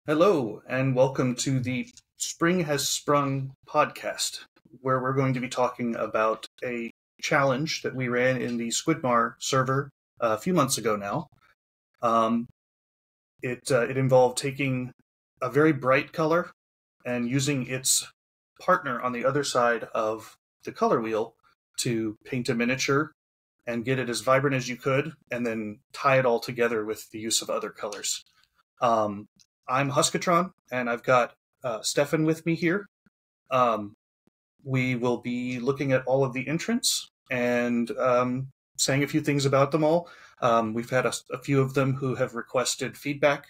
Hello, and welcome to the Spring Has Sprung podcast, where we're going to be talking about a challenge that we ran in the Squidmar server a few months ago now. It involved taking a very bright color and using its partner on the other side of the color wheel to paint a miniature and get it as vibrant as you could, and then tie it all together with the use of other colors. I'm Huskotron, and I've got Stefan with me here. We will be looking at all of the entrants and saying a few things about them all. We've had a few of them who have requested feedback.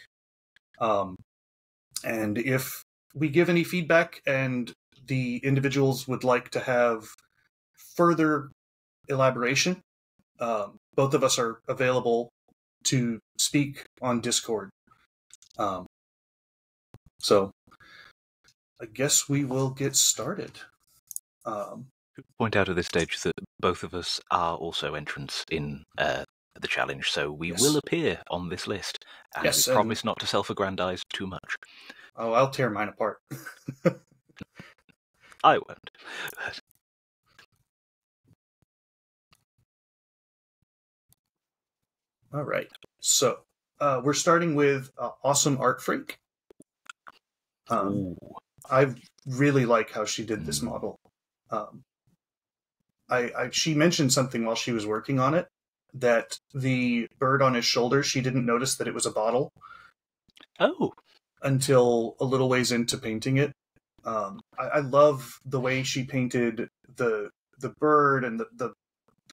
And if we give any feedback and the individuals would like to have further elaboration, both of us are available to speak on Discord. So I guess we will get started. Point out at this stage that both of us are also entrants in the challenge, so we will appear on this list, and we promise not to self-aggrandize too much. Oh, I'll tear mine apart. I won't. All right. So we're starting with AwesomeArtFreak. I really like how she did this model. She mentioned something while she was working on it, that the bird on his shoulder, she didn't notice that it was a bottle. Oh. Until a little ways into painting it. I love the way she painted the bird and the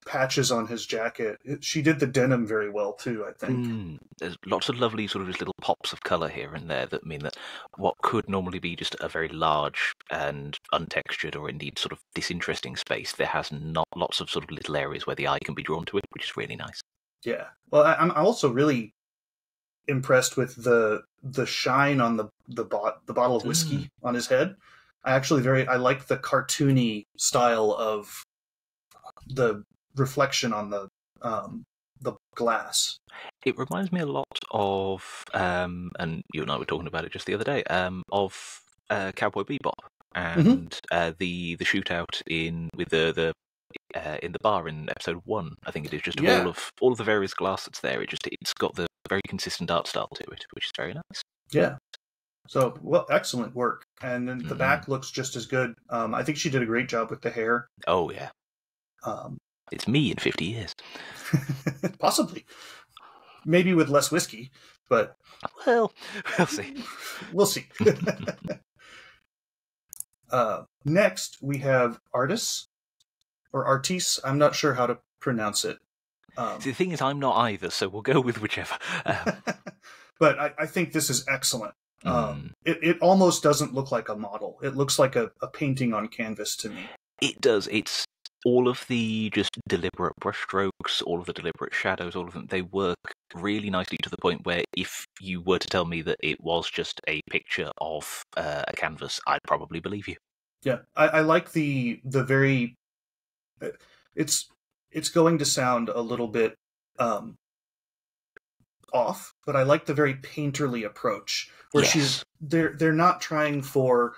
patches on his jacket. She did the denim very well too, I think. There's lots of lovely sort of just little pops of colour here and there that mean that what could normally be just a very large and untextured or indeed sort of disinteresting space, there has not lots of sort of little areas where the eye can be drawn to it, which is really nice. Yeah. Well, I'm also really impressed with the shine on the bottle of whiskey on his head. I like the cartoony style of the reflection on the glass. It reminds me a lot of, and you and I were talking about it just the other day, of Cowboy Bebop and the shootout in the bar in episode 1. I think it is just all of the various glass that's there. It's got the very consistent art style to it, which is very nice. Yeah. So, excellent work. And then the back looks just as good. I think she did a great job with the hair. Oh, yeah. It's me in 50 years. Possibly. Maybe with less whiskey, but... Well, we'll see. We'll see. Next, we have Artis, or Artis. I'm not sure how to pronounce it. The thing is, I'm not either, so we'll go with whichever. But I think this is excellent. It almost doesn't look like a model. It looks like a painting on canvas to me. It does. It's all of the just deliberate brushstrokes, all of the deliberate shadows, all of them, they work really nicely to the point where if you were to tell me that it was just a picture of a canvas, I'd probably believe you. Yeah, I like the very... It's going to sound a little bit off, but I like the very painterly approach where they're not trying for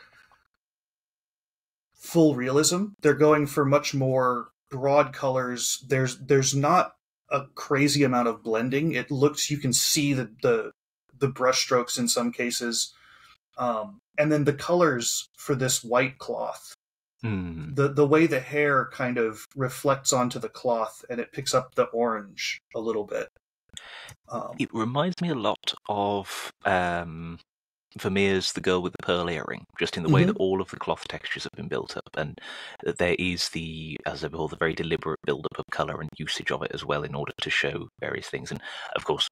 full realism. They're going for much more broad colors. There's not a crazy amount of blending. It looks, you can see the brush strokes in some cases. And then the colors for this white cloth. The way the hair kind of reflects onto the cloth and it picks up the orange a little bit. It reminds me a lot of Vermeer's The Girl with the Pearl Earring, just in the way that all of the cloth textures have been built up, and that there is as I recall, the very deliberate build-up of colour and usage of it as well in order to show various things. And of course,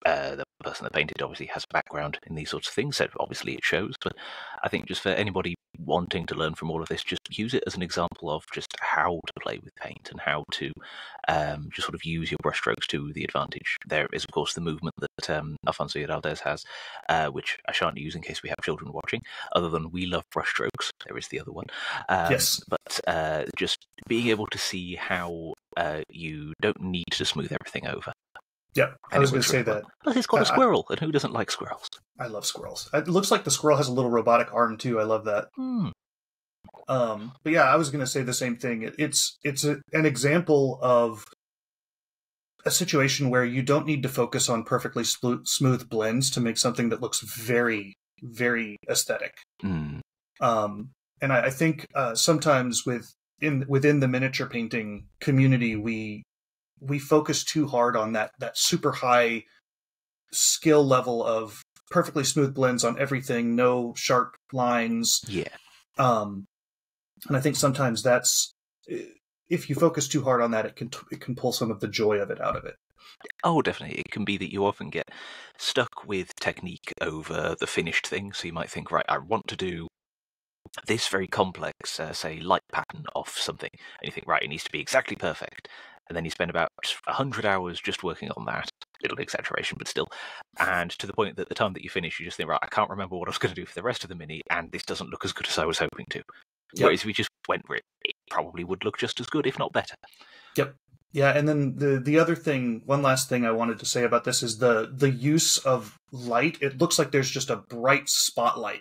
the person that painted obviously has a background in these sorts of things, so obviously it shows. But I think just for anybody wanting to learn from all of this, just use it as an example of just how to play with paint and how to just sort of use your brushstrokes to the advantage. There is, of course, the movement that Alfonso Heraldez has, which I shan't use in case we have children watching, other than we love brushstrokes. There is the other one. Yes. But just being able to see how you don't need to smooth everything over. Yeah, I was going to say that. Plus, it's got a squirrel, and who doesn't like squirrels? I love squirrels. It looks like the squirrel has a little robotic arm too. I love that. But yeah, I was going to say the same thing. It's an example of a situation where you don't need to focus on perfectly smooth blends to make something that looks very, very aesthetic. And I think sometimes within the miniature painting community, we focus too hard on that super high skill level of perfectly smooth blends on everything, no sharp lines. Yeah. And I think sometimes that's, if you focus too hard on that, it can pull some of the joy of it out of it. Oh, definitely. It can be that you often get stuck with technique over the finished thing. So you might think, right, I want to do this very complex, say, light pattern off something. And you think, right, it needs to be exactly perfect. And then you spend about 100 hours just working on that. Little exaggeration, but still. And to the point that the time that you finish, you just think, right, I can't remember what I was going to do for the rest of the mini, and this doesn't look as good as I was hoping to. Yep. Whereas if we just went for it, it probably would look just as good, if not better. Yep. Yeah, and then the other thing, one last thing I wanted to say about this is the use of light. It looks like there's just a bright spotlight.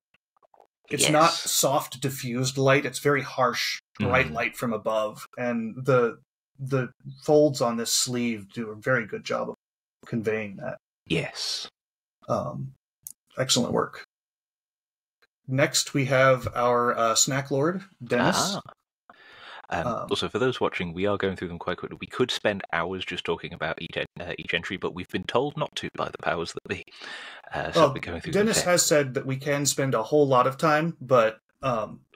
It's not soft, diffused light. It's very harsh, bright light from above. And the folds on this sleeve do a very good job of conveying that. Yes. Excellent work. Next, we have our snack lord, Dennis. Also, for those watching, we are going through them quite quickly. We could spend hours just talking about each entry, but we've been told not to by the powers that be. So we're going through. Dennis has said that we can spend a whole lot of time, but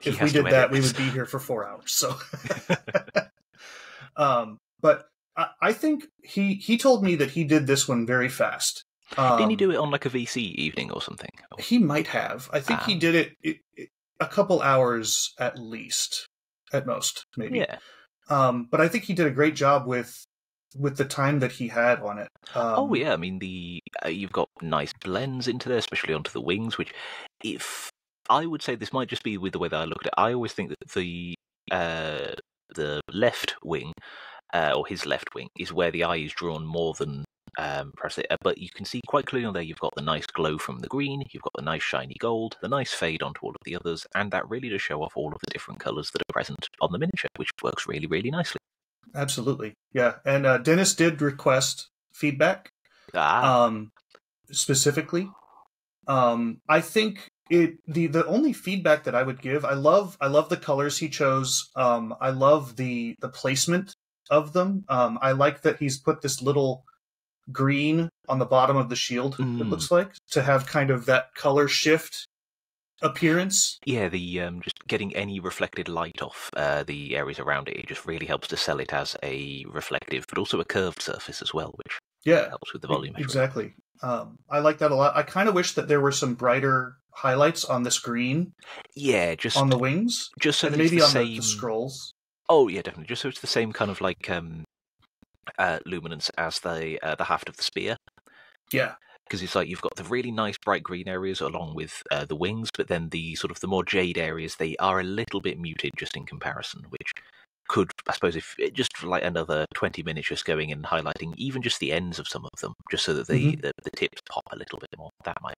if we did that, we would be here for 4 hours. So, but I think he told me that he did this one very fast. Didn't he do it on like a VC evening or something? He might have. I think he did it a couple hours at least. At most, maybe. Yeah. But I think he did a great job with the time that he had on it. Oh yeah, I mean you've got nice blends into there, especially onto the wings. Which, if I would say, this might just be with the way that I look at it. I always think that the left wing, or his left wing, is where the eye is drawn more than perhaps it. But you can see quite clearly on there, you've got the nice glow from the green, you've got the nice shiny gold, the nice fade onto all of the others, and that really does show off all of the different colours that are present on the miniature, which works really, really nicely. Absolutely, yeah. And Dennis did request feedback, specifically. I think the only feedback that I would give, I love the colors he chose. I love the placement of them. I like that he's put this little green on the bottom of the shield, it looks like, to have kind of that color shift appearance. Yeah, the just getting any reflected light off the areas around it just really helps to sell it as a reflective, but also a curved surface as well, which helps with the volume. Exactly. I like that a lot. I kind of wish that there were some brighter highlights on this green. Yeah, just on the wings, just so and maybe on the scrolls. Oh yeah, definitely. Just so it's the same kind of like luminance as the haft of the spear. Yeah. Because it's like you've got the really nice bright green areas along with the wings, but then the sort of the more jade areas, they are a little bit muted just in comparison, which could, I suppose, if just like another 20 minutes just going and highlighting even just the ends of some of them, just so that the tips pop a little bit more. That might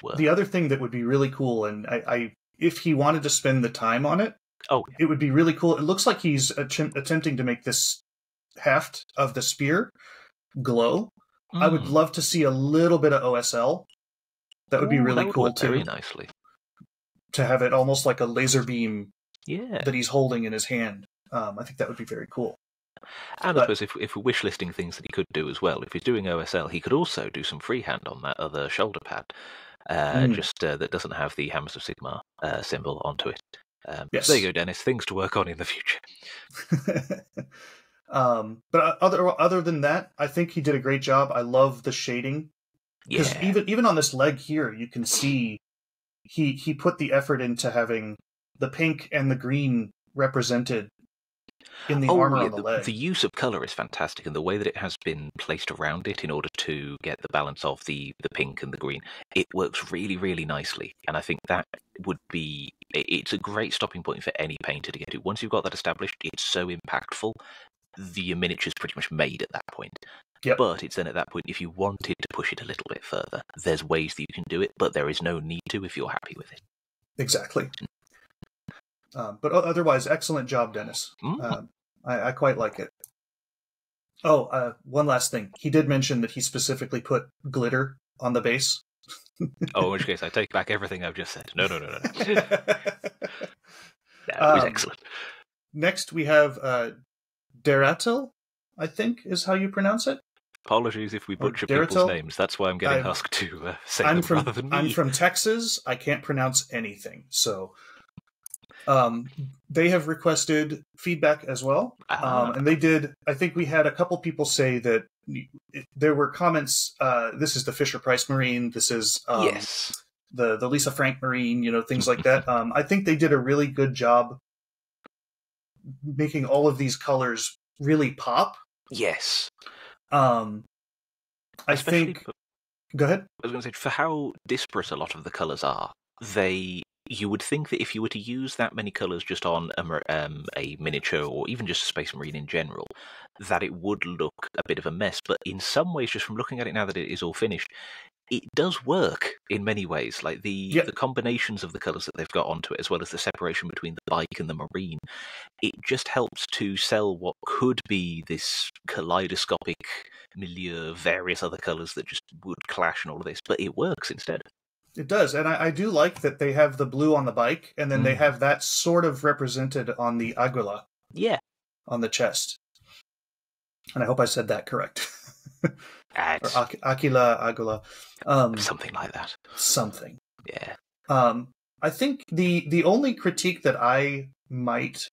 work. The other thing that would be really cool, and I if he wanted to spend the time on it, it would be really cool. It looks like he's attempting to make this haft of the spear glow. I would love to see a little bit of OSL. That would be really cool too. Very nicely. To have it almost like a laser beam that he's holding in his hand. I think that would be very cool. And I suppose if we're wish listing things that he could do as well, if he's doing OSL, he could also do some freehand on that other shoulder pad, just that doesn't have the Hammers of Sigmar symbol onto it. Yes. There you go, Dennis. Things to work on in the future. But other than that, I think he did a great job. I love the shading. Because even on this leg here, you can see he put the effort into having the pink and the green represented in the armor on the leg. The use of colour is fantastic, and the way that it has been placed around it in order to get the balance of the pink and the green, it works really, really nicely. And I think that would be... It's a great stopping point for any painter to get to. Once you've got that established, it's so impactful. The miniature's pretty much made at that point. Yep. But it's then at that point, if you wanted to push it a little bit further, there's ways that you can do it, but there is no need to if you're happy with it. Exactly. But otherwise, excellent job, Dennis. I quite like it. Oh, one last thing. He did mention that he specifically put glitter on the base. Oh, in which case I take back everything I've just said. No. It was excellent. Next, we have Deratil, I think is how you pronounce it. Apologies if we butcher people's names. That's why I'm getting Husk to say them rather than me. I'm from Texas. I can't pronounce anything. So they have requested feedback as well. And they did. I think we had a couple people say that there were comments. This is the Fisher-Price Marine. This is yes. the Lisa Frank Marine, things like that. I think they did a really good job making all of these colors really pop. Yes. I think. Go ahead. I was going to say, for how disparate a lot of the colors are, you would think that if you were to use that many colors just on a miniature or even just a Space Marine in general, that it would look a bit of a mess. But in some ways, just from looking at it now that it is all finished, it does work in many ways. Like the combinations of the colors that they've got onto it, as well as the separation between the bike and the Marine, it just helps to sell what could be this kaleidoscopic milieu of various other colors that just would clash and all of this, but it works instead. It does, and I do like that they have the blue on the bike, and then they have that sort of represented on the Aguila. Yeah. On the chest. And I hope I said that correct. Or Aquila, Aguila. Something like that. Something. Yeah. I think the only critique that I might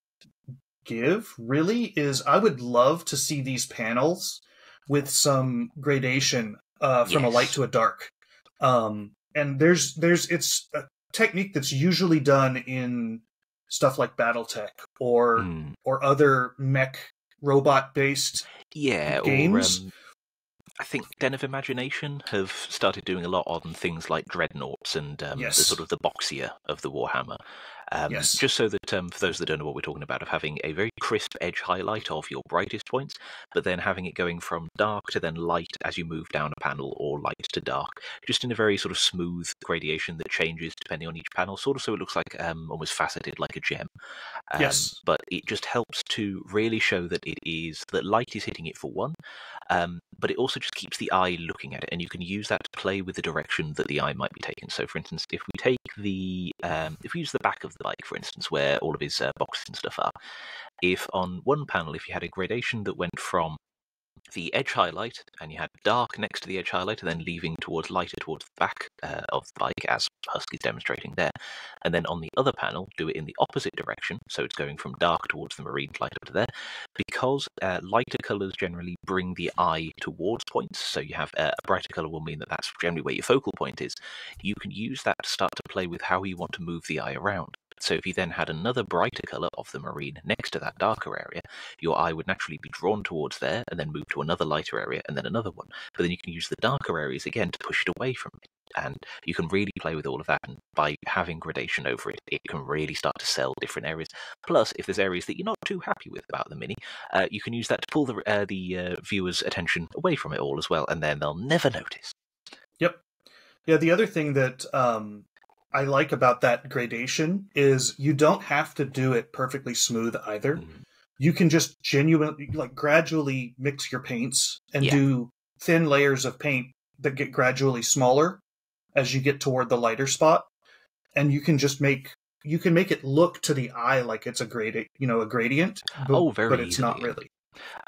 give, really, is I would love to see these panels with some gradation from a light to a dark. And it's a technique that's usually done in stuff like BattleTech or other mech robot based games. Or I think Den of Imagination have started doing a lot on things like dreadnoughts and the sort of the boxier of the Warhammer. Just so that, for those that don't know what we're talking about, of having a very crisp edge highlight of your brightest points, but then having it going from dark to then light as you move down a panel, or light to dark, just in a very sort of smooth gradation that changes depending on each panel, sort of so it looks like almost faceted like a gem. But it just helps to really show that that light is hitting it for one, but it also just keeps the eye looking at it, and you can use that to play with the direction that the eye might be taken. So, for instance, if we use the back of the bike, for instance, where all of his boxes and stuff are, if on one panel, if you had a gradation that went from the edge highlight, and you had dark next to the edge highlight, and then leaving towards lighter towards the back of the bike, as Husk is demonstrating there. And then on the other panel, do it in the opposite direction, so it's going from dark towards the Marine, light up to there, because lighter colours generally bring the eye towards points, so you have a brighter colour will mean that that's generally where your focal point is. You can use that to start to play with how you want to move the eye around. So if you then had another brighter colour of the Marine next to that darker area, your eye would naturally be drawn towards there and then move to another lighter area and then another one. But then you can use the darker areas again to push it away from it. And you can really play with all of that, and by having gradation over it, it can really start to sell different areas. Plus, if there's areas that you're not too happy with about the Mini, you can use that to pull the viewer's attention away from it all as well, and then they'll never notice. Yep. Yeah, the other thing that I like about that gradation is you don't have to do it perfectly smooth either. You can just gradually mix your paints and do thin layers of paint that get gradually smaller as you get toward the lighter spot. And you can just make it look to the eye like it's a gradient, but it's not really.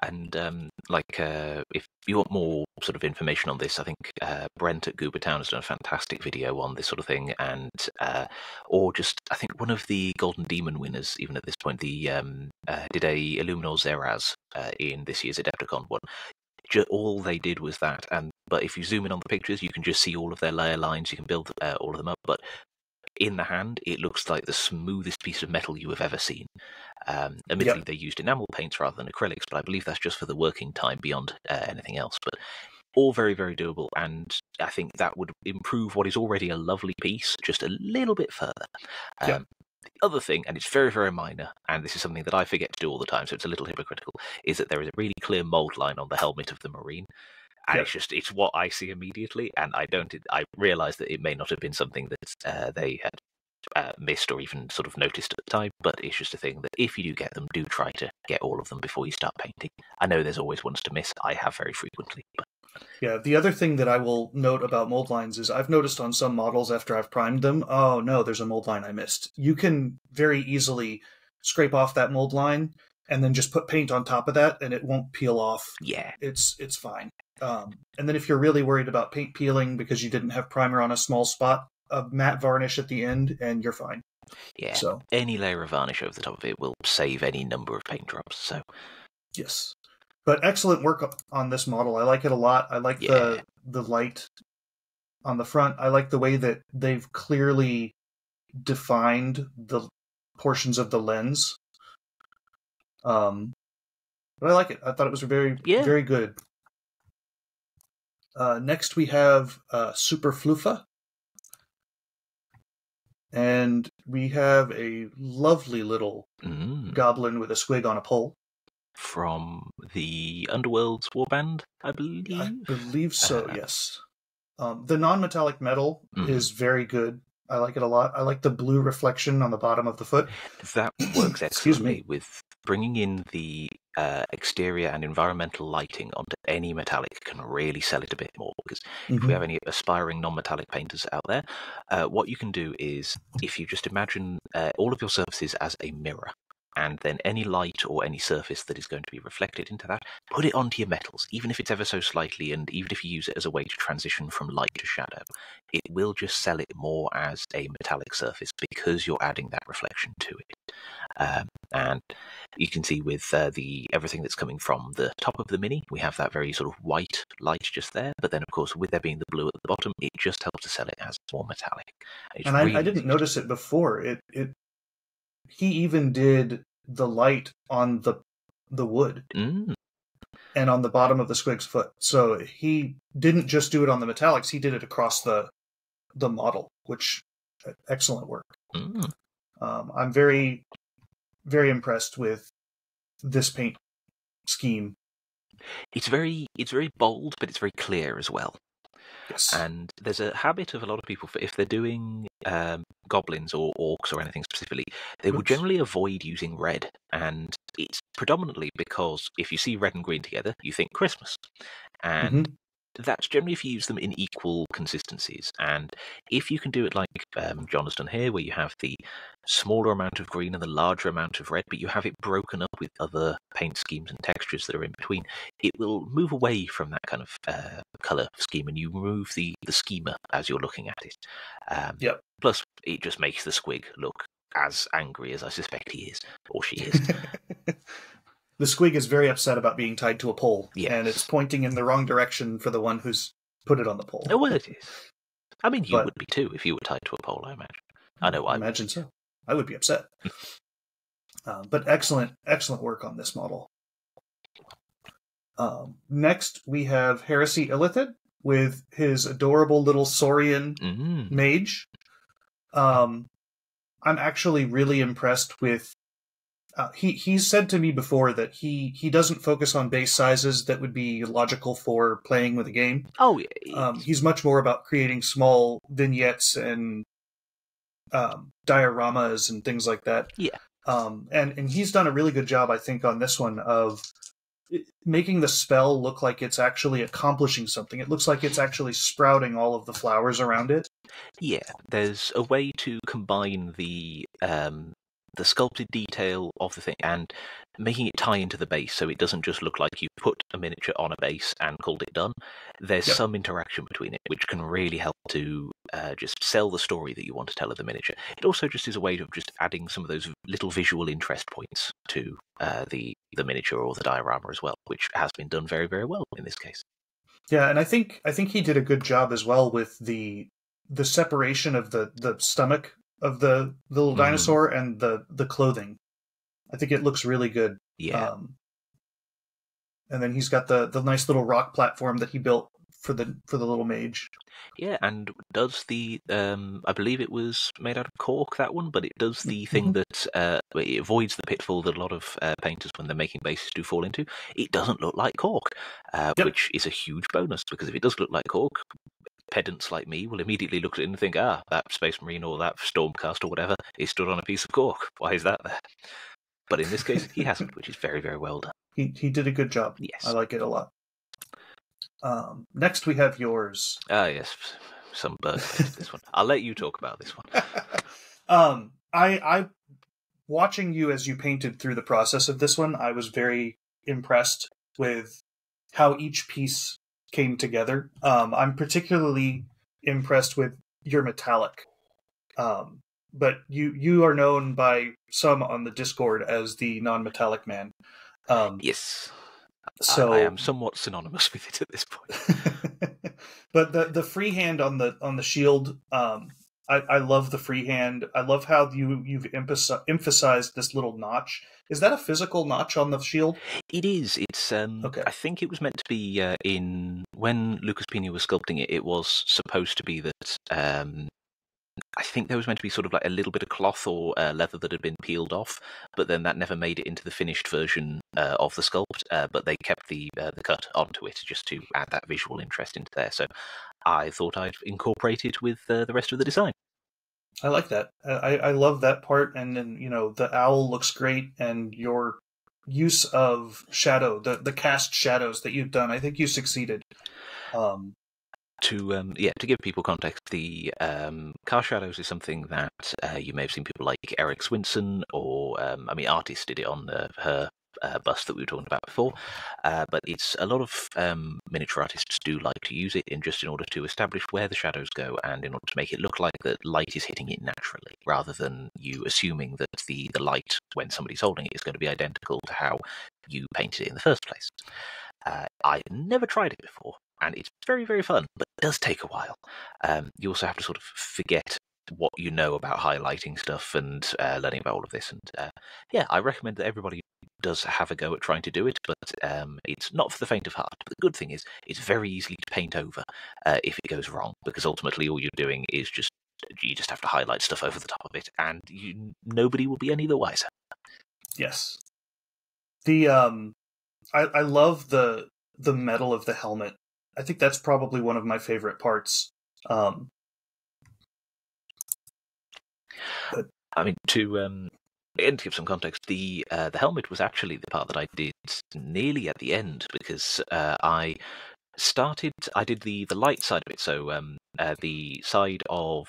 And if you want more sort of information on this, I think Brent at Goobertown has done a fantastic video on this sort of thing, and or just I think one of the Golden Demon winners, even at this point, did a Illuminor Zeraz in this year's Adepticon one. All they did was that, but if you zoom in on the pictures, you can just see all of their layer lines. You can build all of them up, but in the hand, it looks like the smoothest piece of metal you have ever seen. Admittedly, they used enamel paints rather than acrylics, but I believe that's just for the working time beyond anything else. But all very, very doable, and I think that would improve what is already a lovely piece just a little bit further. The other thing, and it's very, very minor, and this is something that I forget to do all the time, so it's a little hypocritical, is that there is a really clear mold line on the helmet of the Marine. And it's what I see immediately, and I realise that it may not have been something that they had missed or even sort of noticed at the time, but it's just a thing that if you do get them, do try to get all of them before you start painting. I know there's always ones to miss. I have very frequently. But... Yeah, the other thing that I will note about mold lines is I've noticed on some models after I've primed them, oh no, there's a mold line I missed. You can very easily scrape off that mold line and then just put paint on top of that and it won't peel off. Yeah. It's fine. And then if you're really worried about paint peeling because you didn't have primer on a small spot, a matte varnish at the end and you're fine. Yeah, so any layer of varnish over the top of it will save any number of paint drops. So yes, but excellent work on this model. I like it a lot. I like the light on the front. I like the way that they've clearly defined the portions of the lens. But I like it. I thought it was very good. Next we have Super Floofa. And we have a lovely little goblin with a squig on a pole. From the Underworld's Warband, I believe? I believe so, yes. The non-metallic metal is very good. I like it a lot. I like the blue reflection on the bottom of the foot. That works excellently with bringing in the exterior and environmental lighting onto any metallic can really sell it a bit more, because if we have any aspiring non-metallic painters out there, what you can do is, if you just imagine all of your surfaces as a mirror, and then any light or any surface that is going to be reflected into that, put it onto your metals, even if it's ever so slightly, and even if you use it as a way to transition from light to shadow, it will just sell it more as a metallic surface because you're adding that reflection to it. And you can see with everything that's coming from the top of the Mini, we have that very sort of white light just there, but then of course with there being the blue at the bottom, it just helps to sell it as more metallic. And I didn't notice it before. He even did the light on the wood and on the bottom of the squig's foot. So he didn't just do it on the metallics, he did it across the model, which excellent work. I'm very, very impressed with this paint scheme. It's very bold, but it's very clear as well. Yes. And there's a habit of a lot of people, if they're doing goblins or orcs or anything specifically, they will generally avoid using red. And it's predominantly because if you see red and green together, you think Christmas. And that's generally if you use them in equal consistencies. And if you can do it like John has done here, where you have the smaller amount of green and the larger amount of red, but you have it broken up with other paint schemes and textures that are in between, it will move away from that kind of colour scheme, and you remove the schema as you're looking at it. Plus, it just makes the squig look as angry as I suspect he is, or she is. The squig is very upset about being tied to a pole, and it's pointing in the wrong direction for the one who's put it on the pole. Oh, well, it is. I mean, you would be too if you were tied to a pole, I imagine. I know I imagine so. I would be upset. But excellent work on this model. Next, we have Heresy Illithid with his adorable little Saurian mage. I'm actually really impressed with... He's said to me before that he doesn't focus on base sizes that would be logical for playing with a game. Oh, yeah. He's much more about creating small vignettes and dioramas and things like that. Yeah. And he's done a really good job, I think, on this one of making the spell look like it's actually accomplishing something. It looks like it's actually sprouting all of the flowers around it. Yeah, there's a way to combine the sculpted detail of the thing and making it tie into the base, so it doesn't just look like you put a miniature on a base and called it done. There's some interaction between it, which can really help to just sell the story that you want to tell of the miniature. It also just is a way of just adding some of those little visual interest points to the miniature or the diorama as well, which has been done very, very well in this case. Yeah, and I think he did a good job as well with the separation of the stomach of the little dinosaur and the clothing. I think it looks really good. Yeah. And then he's got the nice little rock platform that he built for the little mage. Yeah, and does the I believe it was made out of cork, that one, but it does the thing that it avoids the pitfall that a lot of painters, when they're making bases, do fall into. It doesn't look like cork, which is a huge bonus, because if it does look like cork, pedants like me will immediately look at it and think, that Space Marine or that Stormcast or whatever is stood on a piece of cork. Why is that there? But in this case, he hasn't, which is very, very well done. He did a good job. Yes. I like it a lot. Next we have yours. Yes. Some bird this one. I'll let you talk about this one. I watching you as you painted through the process of this one, I was very impressed with how each piece came together. I'm particularly impressed with your metallic. But you are known by some on the Discord as the non-metallic man. Yes. So I am somewhat synonymous with it at this point. But the freehand on the shield, I love the freehand. I love how you've emphasized this little notch. Is that a physical notch on the shield? It is. It's okay. I think it was meant to be in when Lucas Pina was sculpting it. It was supposed to be that. I think there was meant to be sort of like a little bit of cloth or leather that had been peeled off, but then that never made it into the finished version of the sculpt. But they kept the cut onto it just to add that visual interest into there. So I thought I'd incorporate it with the rest of the design. I like that. I love that part, and then the owl looks great, and your use of shadow, the cast shadows that you've done, I think you succeeded. To give people context, the car shadows is something that you may have seen people like Eric Swinson or Artist did it on her bust that we were talking about before, but it's a lot of miniature artists do like to use it in order to establish where the shadows go, and in order to make it look like the light is hitting it naturally, rather than you assuming that the light when somebody's holding it is going to be identical to how you painted it in the first place. I've never tried it before, and it's very, very fun, but it does take a while. You also have to sort of forget what you know about highlighting stuff and learning about all of this. And I recommend that everybody does have a go at trying to do it, but it's not for the faint of heart. But the good thing is, it's very easy to paint over if it goes wrong, because ultimately all you're doing is you just have to highlight stuff over the top of it, and nobody will be any the wiser. Yes. I love the metal of the helmet. I think that's probably one of my favorite parts. To give some context, the helmet was actually the part that I did nearly at the end, because I did the light side of it, so the side of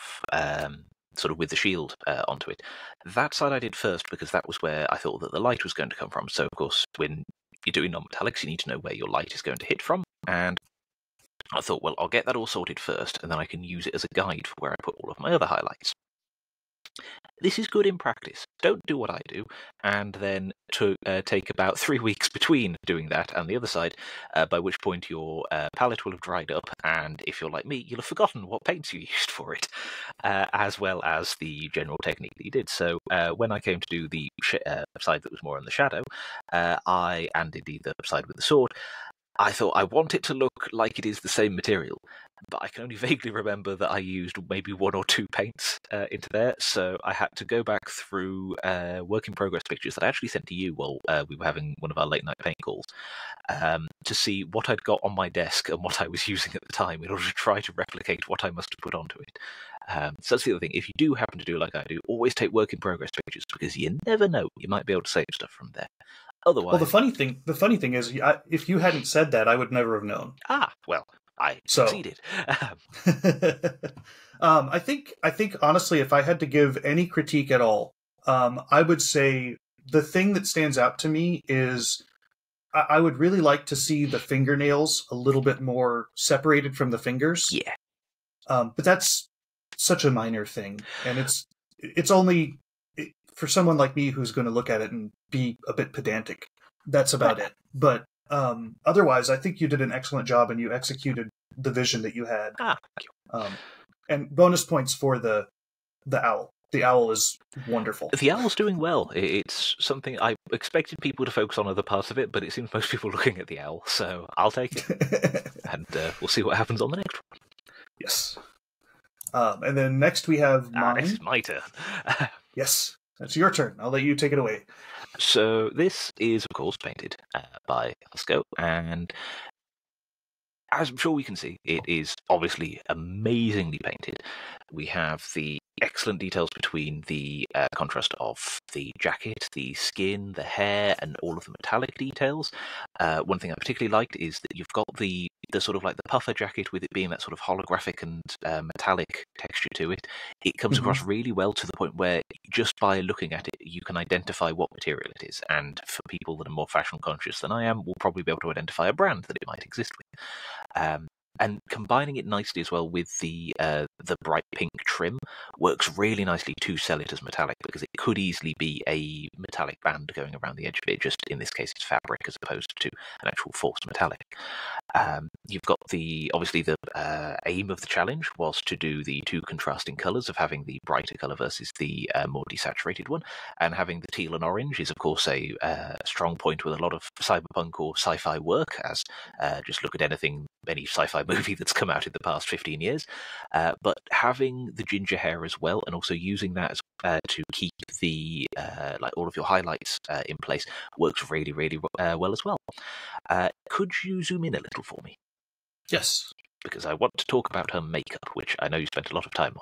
sort of with the shield onto it. That side I did first, because that was where I thought that the light was going to come from. So, of course, when you're doing non-metallics, you need to know where your light is going to hit from, and I thought, well, I'll get that all sorted first, and then I can use it as a guide for where I put all of my other highlights. This is good in practice. Don't do what I do, and then take about 3 weeks between doing that and the other side, by which point your palette will have dried up, and if you're like me, you'll have forgotten what paints you used for it, as well as the general technique that you did. So when I came to do the side that was more on the shadow, and indeed the side with the sword, I thought I want it to look like it is the same material, but I can only vaguely remember that I used maybe 1 or 2 paints into there, so I had to go back through work-in-progress pictures that I actually sent to you while we were having one of our late-night paint calls, to see what I'd got on my desk and what I was using at the time in order to try to replicate what I must have put onto it. So that's the other thing. If you do happen to do like I do, always take work-in-progress pictures, because you never know. You might be able to save stuff from there. Otherwise, well, the funny thing is, if you hadn't said that, I would never have known. Well, I succeeded. I think honestly, if I had to give any critique at all, I would say the thing that stands out to me is I would really like to see the fingernails a little bit more separated from the fingers. Yeah. But that's such a minor thing, and it's only for someone like me who's going to look at it and be a bit pedantic. That's about it. But otherwise, I think you did an excellent job, and you executed the vision that you had. Thank you. And bonus points for the owl. the owl is wonderful. The owl's doing well. It's something I expected people to focus on other parts of it, but it seems most people are looking at the owl, so I'll take it. And we'll see what happens on the next one. Yes. And then next we have mine. This is my turn. Yes, that's your turn. I'll let you take it away. So this is, of course, painted by Husko, and as I'm sure we can see, it is obviously amazingly painted. We have the excellent details between the contrast of the jacket, the skin, the hair, and all of the metallic details. One thing I particularly liked is that you've got the sort of like the puffer jacket with it being that sort of holographic and metallic texture to it. It comes across really well to the point where just by looking at it, you can identify what material it is. And for people that are more fashion conscious than I am, will probably be able to identify a brand that it might exist with. And combining it nicely as well with the bright pink trim works really nicely to sell it as metallic, because it could easily be a metallic band going around the edge of it. Just in this case, it's fabric as opposed to an actual forced metallic. You've got obviously the aim of the challenge was to do the two contrasting colours of having the brighter colour versus the more desaturated one, and having the teal and orange is of course a strong point with a lot of cyberpunk or sci-fi work, as just look at any sci-fi movie that's come out in the past 15 years. But having the ginger hair as well, and also using that as to keep the like all of your highlights in place, works really, really well as well. Could you zoom in a little for me? Yes. Because I want to talk about her makeup, which I know you spent a lot of time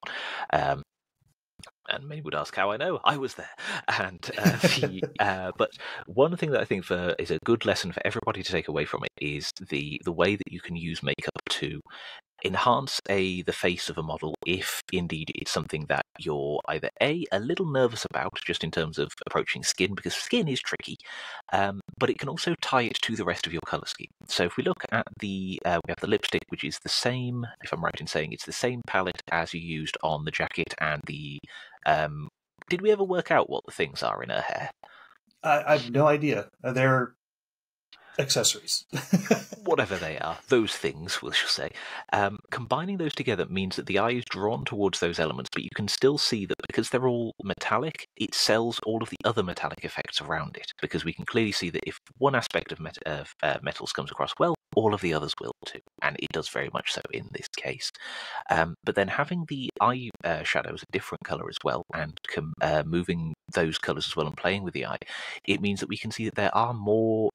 on. And many would ask how I know. I was there. And but one thing that I think is a good lesson for everybody to take away from it is the way that you can use makeup to enhance the face of a model, if indeed it's something that you're either a little nervous about, just in terms of approaching skin, because skin is tricky, but it can also tie it to the rest of your colour scheme. So if we look at we have the lipstick, which is the same, if I'm right in saying it's the same palette as you used on the jacket and the did we ever work out what the things are in her hair? I have no idea. They're accessories. Whatever they are, those things, we shall say. Combining those together means that the eye is drawn towards those elements, but you can still see that because they're all metallic, it sells all of the other metallic effects around it, because we can clearly see that if one aspect of metals comes across well, all of the others will too, and it does very much so in this case. But then having the eye shadows a different colour as well, and moving those colours as well and playing with the eye, it means that we can see that there are more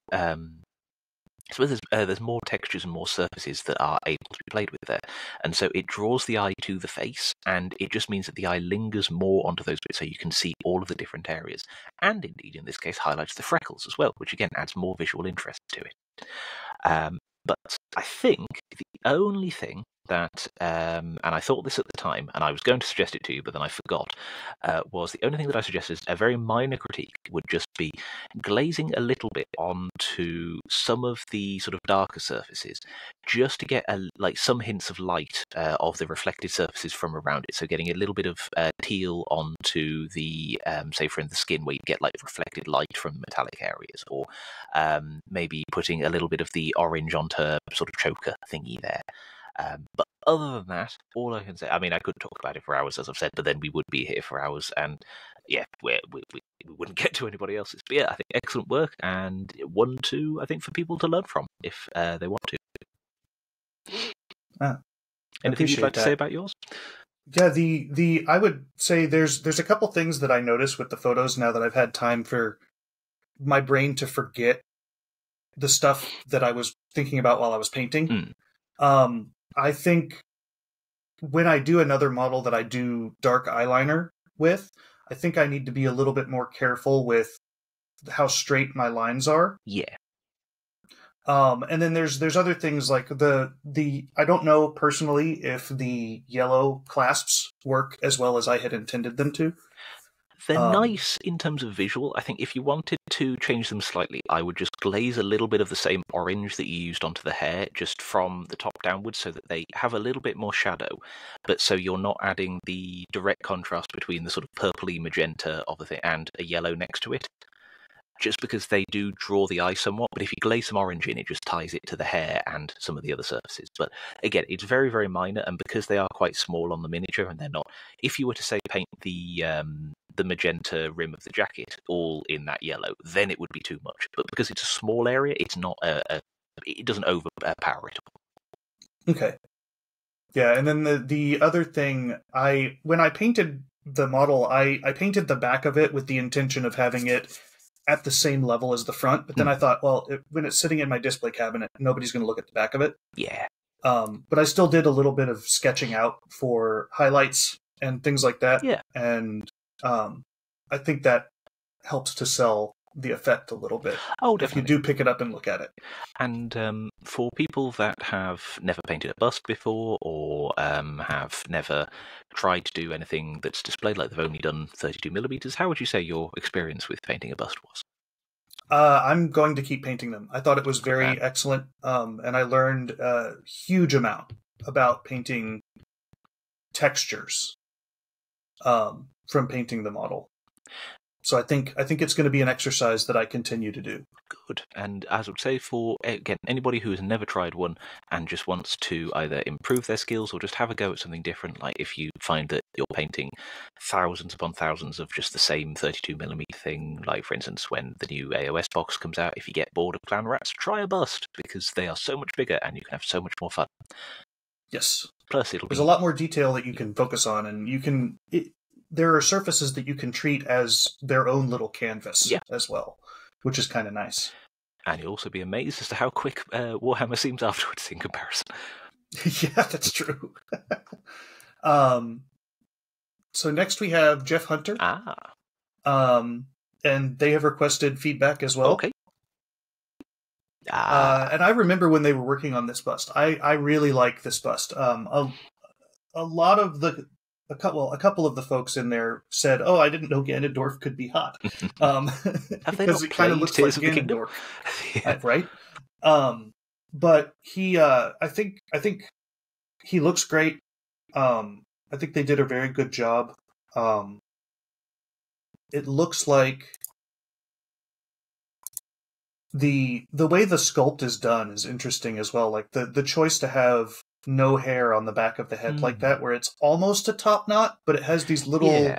so there's more textures and more surfaces that are able to be played with there. And so it draws the eye to the face, and it just means that the eye lingers more onto those bits so you can see all of the different areas. And indeed, in this case, highlights the freckles as well, which again adds more visual interest to it. But I think the only thing that, and I thought this at the time, and I was going to suggest it to you, but then I forgot, was the only thing that I suggested, a very minor critique, would just be glazing a little bit onto some of the sort of darker surfaces, just to get some hints of light of the reflected surfaces from around it. So getting a little bit of teal onto the, say for in the skin, where you get like reflected light from the metallic areas, or maybe putting a little bit of the orange onto sort of choker thingy there. But other than that, all I can say, I mean, I could talk about it for hours, as I've said, but then we would be here for hours, and yeah, we wouldn't get to anybody else's. But yeah, I think excellent work, and one to, I think, for people to learn from if they want to. Anything you'd like to say about yours? Yeah, I would say there's a couple things that I noticed with the photos now that I've had time for my brain to forget the stuff that I was thinking about while I was painting. I think when I do another model that I do dark eyeliner with, I think I need to be a little bit more careful with how straight my lines are. Yeah. And then there's other things like the I don't know personally if the yellow clasps work as well as I had intended them to. They're nice in terms of visual. I think if you wanted to change them slightly, I would just glaze a little bit of the same orange that you used onto the hair, just from the top downwards, so that they have a little bit more shadow, but so you're not adding the direct contrast between the sort of purpley magenta of the thing and a yellow next to it. just because they do draw the eye somewhat, but if you glaze some orange in, it just ties it to the hair and some of the other surfaces. But again, it's very, very minor, and because they are quite small on the miniature, and they're not, if you were to say paint the magenta rim of the jacket all in that yellow, then it would be too much. But because it's a small area, it's not it doesn't overpower it all. Okay. Yeah, and then the other thing, when I painted the model, I painted the back of it with the intention of having it at the same level as the front, but then I thought, well, when it's sitting in my display cabinet, nobody's going to look at the back of it. Yeah. But I still did a little bit of sketching out for highlights and things like that. Yeah. And I think that helps to sell the effect a little bit. Oh, definitely. If you do pick it up and look at it. And for people that have never painted a bust before, or have never tried to do anything that's displayed, like they've only done 32mm, how would you say your experience with painting a bust was? I'm going to keep painting them. I thought it was very excellent, and I learned a huge amount about painting textures from painting the model. So I think it's going to be an exercise that I continue to do. Good. And as I would say, for, again, anybody who has never tried one and just wants to either improve their skills or just have a go at something different, like if you find that you're painting thousands upon thousands of just the same 32mm thing, like for instance when the new AOS box comes out, if you get bored of clown rats, try a bust, because they are so much bigger and you can have so much more fun. Yes. Plus there's a lot more detail that you can focus on, and you can... there are surfaces that you can treat as their own little canvas as well, which is kind of nice. And you'll also be amazed as to how quick Warhammer seems afterwards in comparison. Yeah, that's true. So next we have Jeff Hunter. And they have requested feedback as well. Okay. And I remember when they were working on this bust. I really like this bust. A lot of a couple of the folks in there said, "Oh, I didn't know Ganondorf could be hot," because it kind of looks like Ganondorf, right? But he, I think he looks great. I think they did a very good job. It looks like the way the sculpt is done is interesting as well. Like the choice to have no hair on the back of the head like that, where it's almost a top knot, but it has these little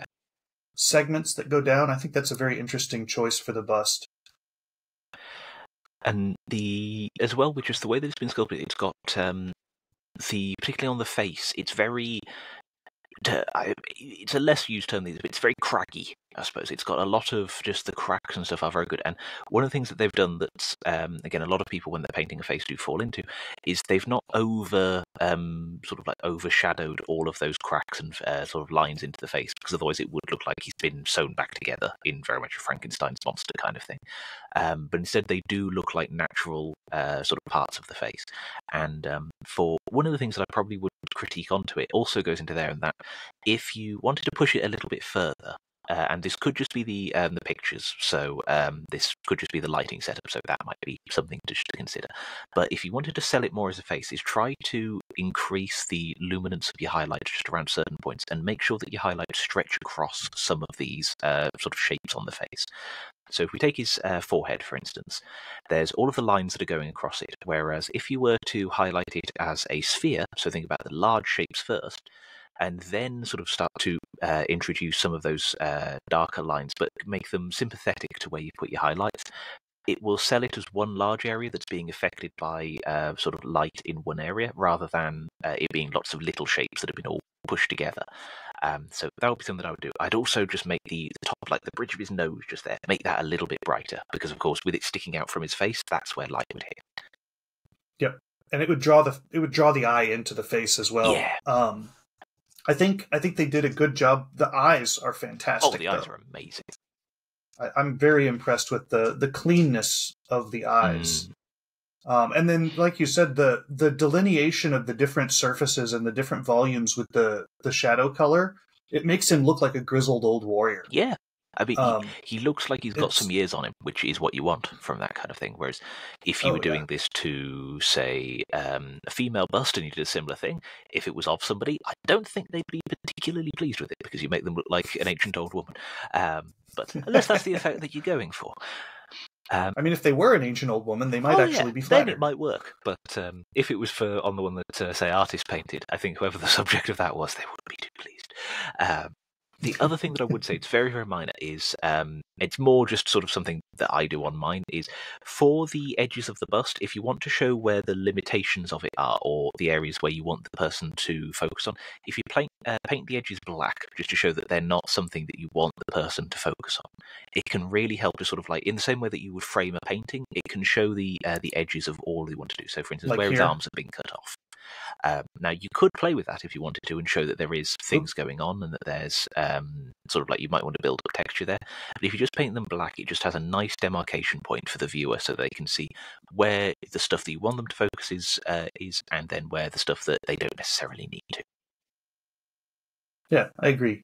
segments that go down. I think that's a very interesting choice for the bust. And as well with just the way that it's been sculpted, it's got particularly on the face, it's very... it's a less used term, but it's very craggy, I suppose. It's got a lot of just the cracks and stuff are very good. And one of the things that they've done that's, again, a lot of people when they're painting a face do fall into, is they've not overshadowed all of those cracks and sort of lines into the face, because otherwise it would look like he's been sewn back together in very much a Frankenstein's monster kind of thing. But instead they do look like natural sort of parts of the face. And for one of the things that I probably would critique onto it also goes into there, and that if you wanted to push it a little bit further, and this could just be the pictures, so this could just be the lighting setup, so that might be something to consider. But if you wanted to sell it more as a face, is try to increase the luminance of your highlights just around certain points, and make sure that your highlights stretch across some of these sort of shapes on the face. So if we take his forehead, for instance, there's all of the lines that are going across it, whereas if you were to highlight it as a sphere, so think about the large shapes first, and then sort of start to introduce some of those darker lines, but make them sympathetic to where you put your highlights, it will sell it as one large area that's being affected by sort of light in one area, rather than it being lots of little shapes that have been all pushed together. So that would be something that I would do. I'd also just make the top, like the bridge of his nose just there, make that a little bit brighter, because of course with it sticking out from his face, that's where light would hit. Yep. And it would draw the eye into the face as well. Yeah. I think they did a good job. The eyes are fantastic. Oh, the eyes are amazing. I'm very impressed with the cleanness of the eyes. And then, like you said, the delineation of the different surfaces and the different volumes with the shadow color, it makes him look like a grizzled old warrior. Yeah. I mean, he looks like he's got some years on him, which is what you want from that kind of thing. Whereas if you were doing this to, say, a female bust and you did a similar thing, if it was of somebody, I don't think they'd be particularly pleased with it, because you make them look like an ancient old woman. But unless that's the effect that you're going for. I mean, if they were an ancient old woman, they might actually be flattered. Then it might work. But if it was on the one that, say, artist painted, I think whoever the subject of that was, they wouldn't be too pleased. The other thing that I would say, it's very, very minor, is it's more just sort of something that I do on mine, is for the edges of the bust, if you want to show where the limitations of it are, or the areas where you want the person to focus on, if you paint the edges black, just to show that they're not something that you want the person to focus on, it can really help to sort of like, in the same way that you would frame a painting, it can show the edges of all you want to do. So, for instance, like where his here? arms have been cut off. Now, you could play with that if you wanted to and show that there is things going on and that there's sort of like you might want to build up texture there. But if you just paint them black, it just has a nice demarcation point for the viewer so they can see where the stuff that you want them to focus is and then where the stuff that they don't necessarily need to. Yeah, I agree.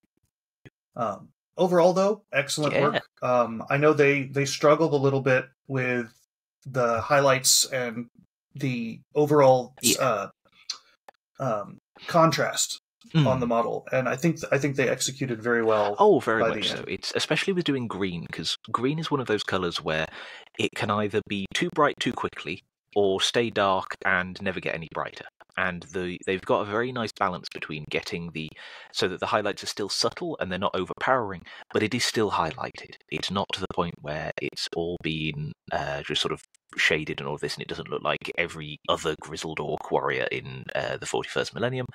Overall, though, excellent work. I know they struggled a little bit with the highlights and the overall contrast on the model, and I think they executed very well. Oh, very much so. It's especially with doing green, because green is one of those colours where it can either be too bright too quickly or stay dark and never get any brighter. And they've got a very nice balance between getting so that the highlights are still subtle and they're not overpowering, but it is still highlighted. It's not to the point where it's all been just sort of shaded and all of this, and it doesn't look like every other grizzled orc warrior in the 41st millennium,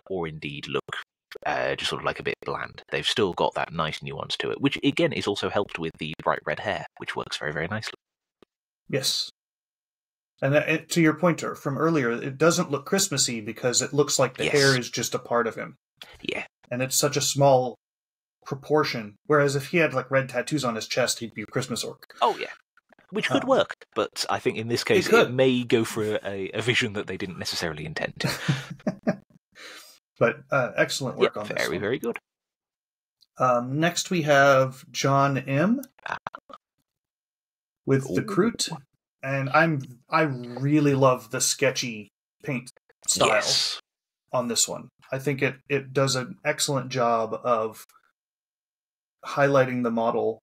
or indeed look just sort of like a bit bland. They've still got that nice nuance to it, which again is also helped with the bright red hair, which works very, very nicely. Yes. And to your pointer from earlier, it doesn't look Christmassy because it looks like the hair is just a part of him. Yeah. And it's such a small proportion. Whereas if he had like red tattoos on his chest, he'd be a Christmas orc. Oh, yeah. Which could work, but I think in this case it may go for a vision that they didn't necessarily intend to. But excellent work on this. Very, very good. Next we have John M. with the Kroot. And I really love the sketchy paint style on this one. I think it does an excellent job of highlighting the model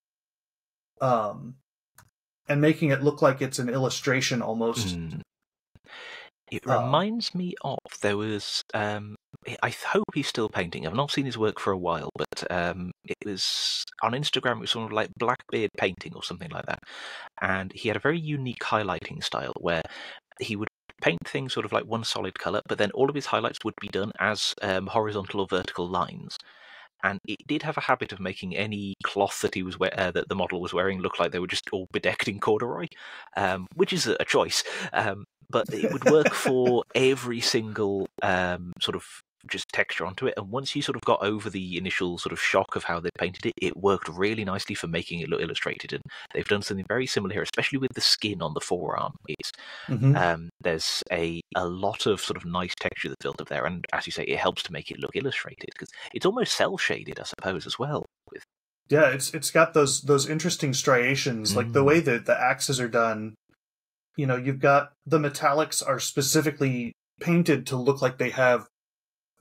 and making it look like it's an illustration almost. It reminds me of, there was, I hope he's still painting. I've not seen his work for a while, but it was on Instagram, it was sort of like Blackbeard painting or something like that. And he had a very unique highlighting style where he would paint things sort of like one solid colour, but then all of his highlights would be done as horizontal or vertical lines. And it did have a habit of making any cloth that he was that the model was wearing look like they were just all bedecked in corduroy, which is a choice. But it would work for every single sort of just texture onto it. And once you sort of got over the initial sort of shock of how they painted it, it worked really nicely for making it look illustrated. And they've done something very similar here, especially with the skin on the forearm. It's there's a lot of sort of nice texture that's built up there. And as you say, it helps to make it look illustrated because it's almost cell shaded, I suppose, as well. Yeah, it's got those interesting striations, like the way that the axes are done. You know, you've got the metallics are specifically painted to look like they have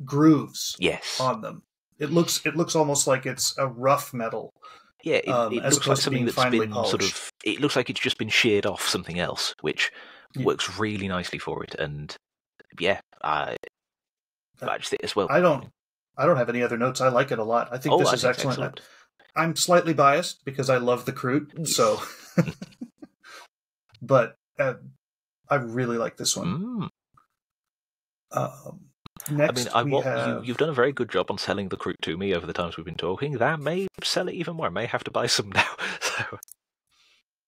grooves on them. It looks almost like it's a rough metal. Yeah, it looks like something that's been polished. Sort of. It looks like it's just been sheared off something else, which works really nicely for it. And I just think as well. I don't have any other notes. I like it a lot. I think this is excellent. I'm slightly biased because I love the Kroot, so. But I really like this one. Next, you've done a very good job on selling the Kroot to me over the times we've been talking. That may sell it even more. I may have to buy some now. So.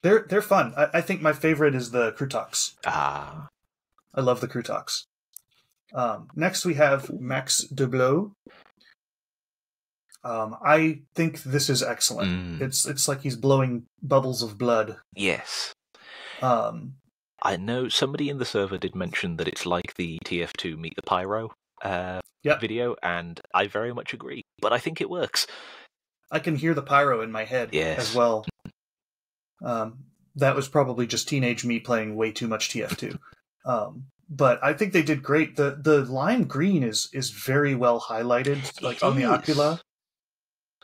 They're fun. I think my favorite is the Krootox. I love the Krootox. Next, we have Max Deblow. I think this is excellent. It's like he's blowing bubbles of blood. Yes. I know somebody in the server did mention that it's like the TF2 Meet the Pyro video, and I very much agree. But I think it works. I can hear the pyro in my head as well. That was probably just teenage me playing way too much TF2. But I think they did great. The lime green is very well highlighted, like on the ocula.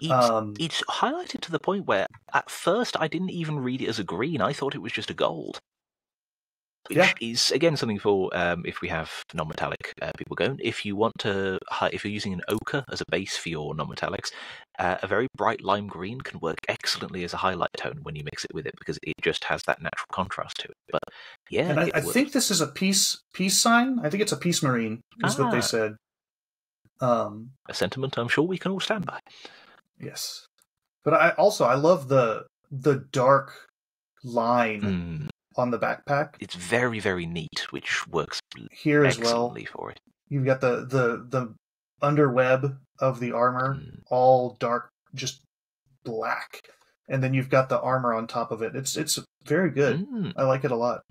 It's highlighted to the point where at first I didn't even read it as a green. I thought it was just a gold. Which is, again, something for if we have non-metallic people going. If you want to, if you're using an ochre as a base for your non-metallics, a very bright lime green can work excellently as a highlight tone when you mix it with it, because it just has that natural contrast to it. But yeah, and I think this is a peace sign. I think it's a peace marine, is what they said. A sentiment I'm sure we can all stand by. Yes, but I love the dark line on the backpack. It's very, very neat, which works here as well for it. You've got the underweb of the armor, all dark, just black, and then you've got the armor on top of it. It's very good. I like it a lot.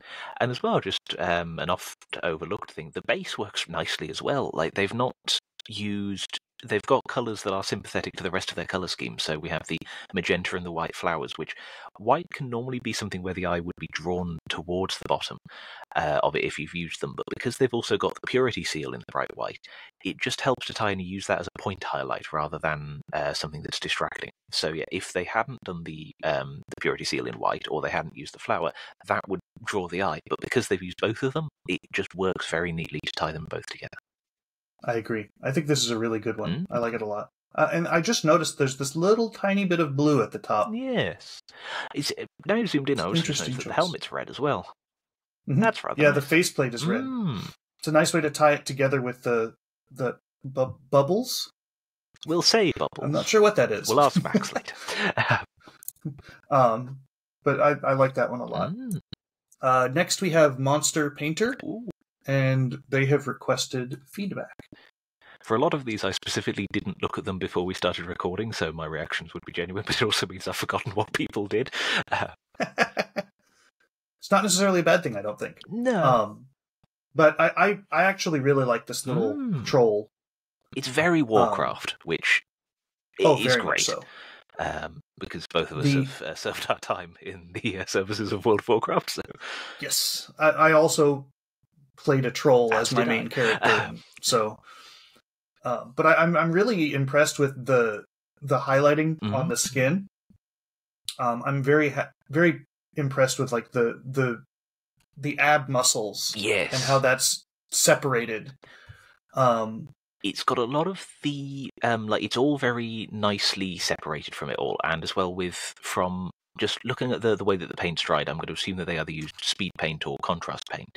And as well, just an oft overlooked thing, the base works nicely as well. Like, they've not used... They've got colours that are sympathetic to the rest of their colour scheme. So we have the magenta and the white flowers, which white can normally be something where the eye would be drawn towards the bottom of it if you've used them. But because they've also got the purity seal in the bright white, it just helps to tie and use that as a point highlight rather than something that's distracting. So yeah, if they hadn't done the purity seal in white, or they hadn't used the flower, that would draw the eye. But because they've used both of them, it just works very neatly to tie them both together. I agree. I think this is a really good one. I like it a lot. And I just noticed there's this little tiny bit of blue at the top. Yes. Now you zoomed in, I was just noticed that the helmet's red as well. That's rather nice. The faceplate is red. It's a nice way to tie it together with the bubbles. We'll say bubbles. I'm not sure what that is. We'll ask Max later. But I like that one a lot. Next we have Monster.Painter. And they have requested feedback. For a lot of these, I specifically didn't look at them before we started recording, so my reactions would be genuine, but it also means I've forgotten what people did. It's not necessarily a bad thing, I don't think. No. But I actually really like this little troll. It's very Warcraft, which is very great. Much so. Because both of us have served our time in the services of World of Warcraft. So. Yes. I also played a troll as my main character. So, but I'm really impressed with the highlighting on the skin. I'm very very impressed with like the ab muscles, yes, and how that's separated. It's got a lot of the like, it's all very nicely separated from it all, and as well from just looking at the way that the paint's dried, I'm going to assume that they either used speed paint or contrast paint.